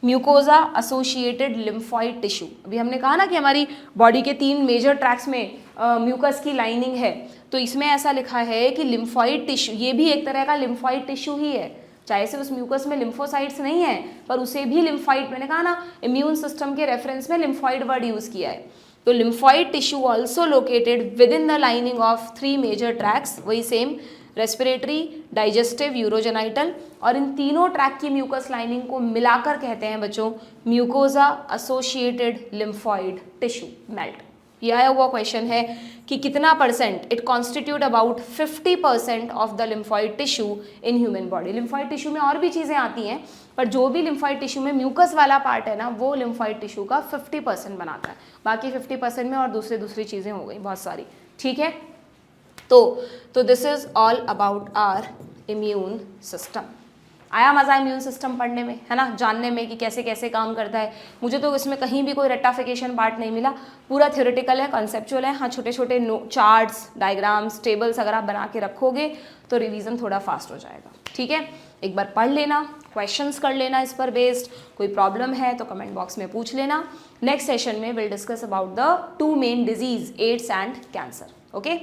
mucosa associated lymphoid tissue. अभी हमने कहा ना कि हमारी बॉडी के 3 मेजर ट्रैक्स में म्यूकस की लाइनिंग है, तो इसमें ऐसा लिखा है कि लिम्फॉइड टिश्यू ये भी एक तरह का लिम्फॉइड टिश्यू ही है, चाहे से उस म्यूकस में लिम्फोसाइट्स नहीं है पर उसे भी लिम्फॉइड, मैंने कहा ना इम्यून सिस्टम के रेफरेंस में लिम्फॉइड वर्ड यूज किया है, तो lymphoid tissue also located within the lining of 3 major tracts, वही सेम रेस्पिरेटरी, डाइजेस्टिव, यूरोजेनाइटल, और इन तीनों ट्रैक की म्यूकस लाइनिंग को मिलाकर कहते हैं बच्चों mucosa associated lymphoid tissue, melt. ये आया हुआ क्वेश्चन है कि कितना percent, it constitute about 50% of the lymphoid tissue in human body. Lymphoid tissue में और भी चीज़ें आती हैं पर जो भी लिम्फॉइड टिश्यू में म्यूकस वाला पार्ट है ना वो लिम्फॉइड टिश्यू का 50% बनाता है, बाकी 50% में और दूसरी चीज़ें हो गई बहुत सारी। ठीक है, तो this is all about our immune system. आया मज़ा इम्यून सिस्टम पढ़ने में, है ना, जानने में कि कैसे कैसे काम करता है। मुझे तो इसमें कहीं भी कोई रट्टाफिकेशन पार्ट नहीं मिला, पूरा थ्योरेटिकल है, कॉन्सेप्चुअल है। हाँ, छोटे छोटे चार्ट्स, डायग्राम्स, टेबल्स अगर आप बना के रखोगे तो रिवीजन थोड़ा फास्ट हो जाएगा। ठीक है, एक बार पढ़ लेना, क्वेश्चंस कर लेना इस पर बेस्ड, कोई प्रॉब्लम है तो कमेंट बॉक्स में पूछ लेना। नेक्स्ट सेशन में will discuss about the 2 main disease, AIDS and cancer. Okay.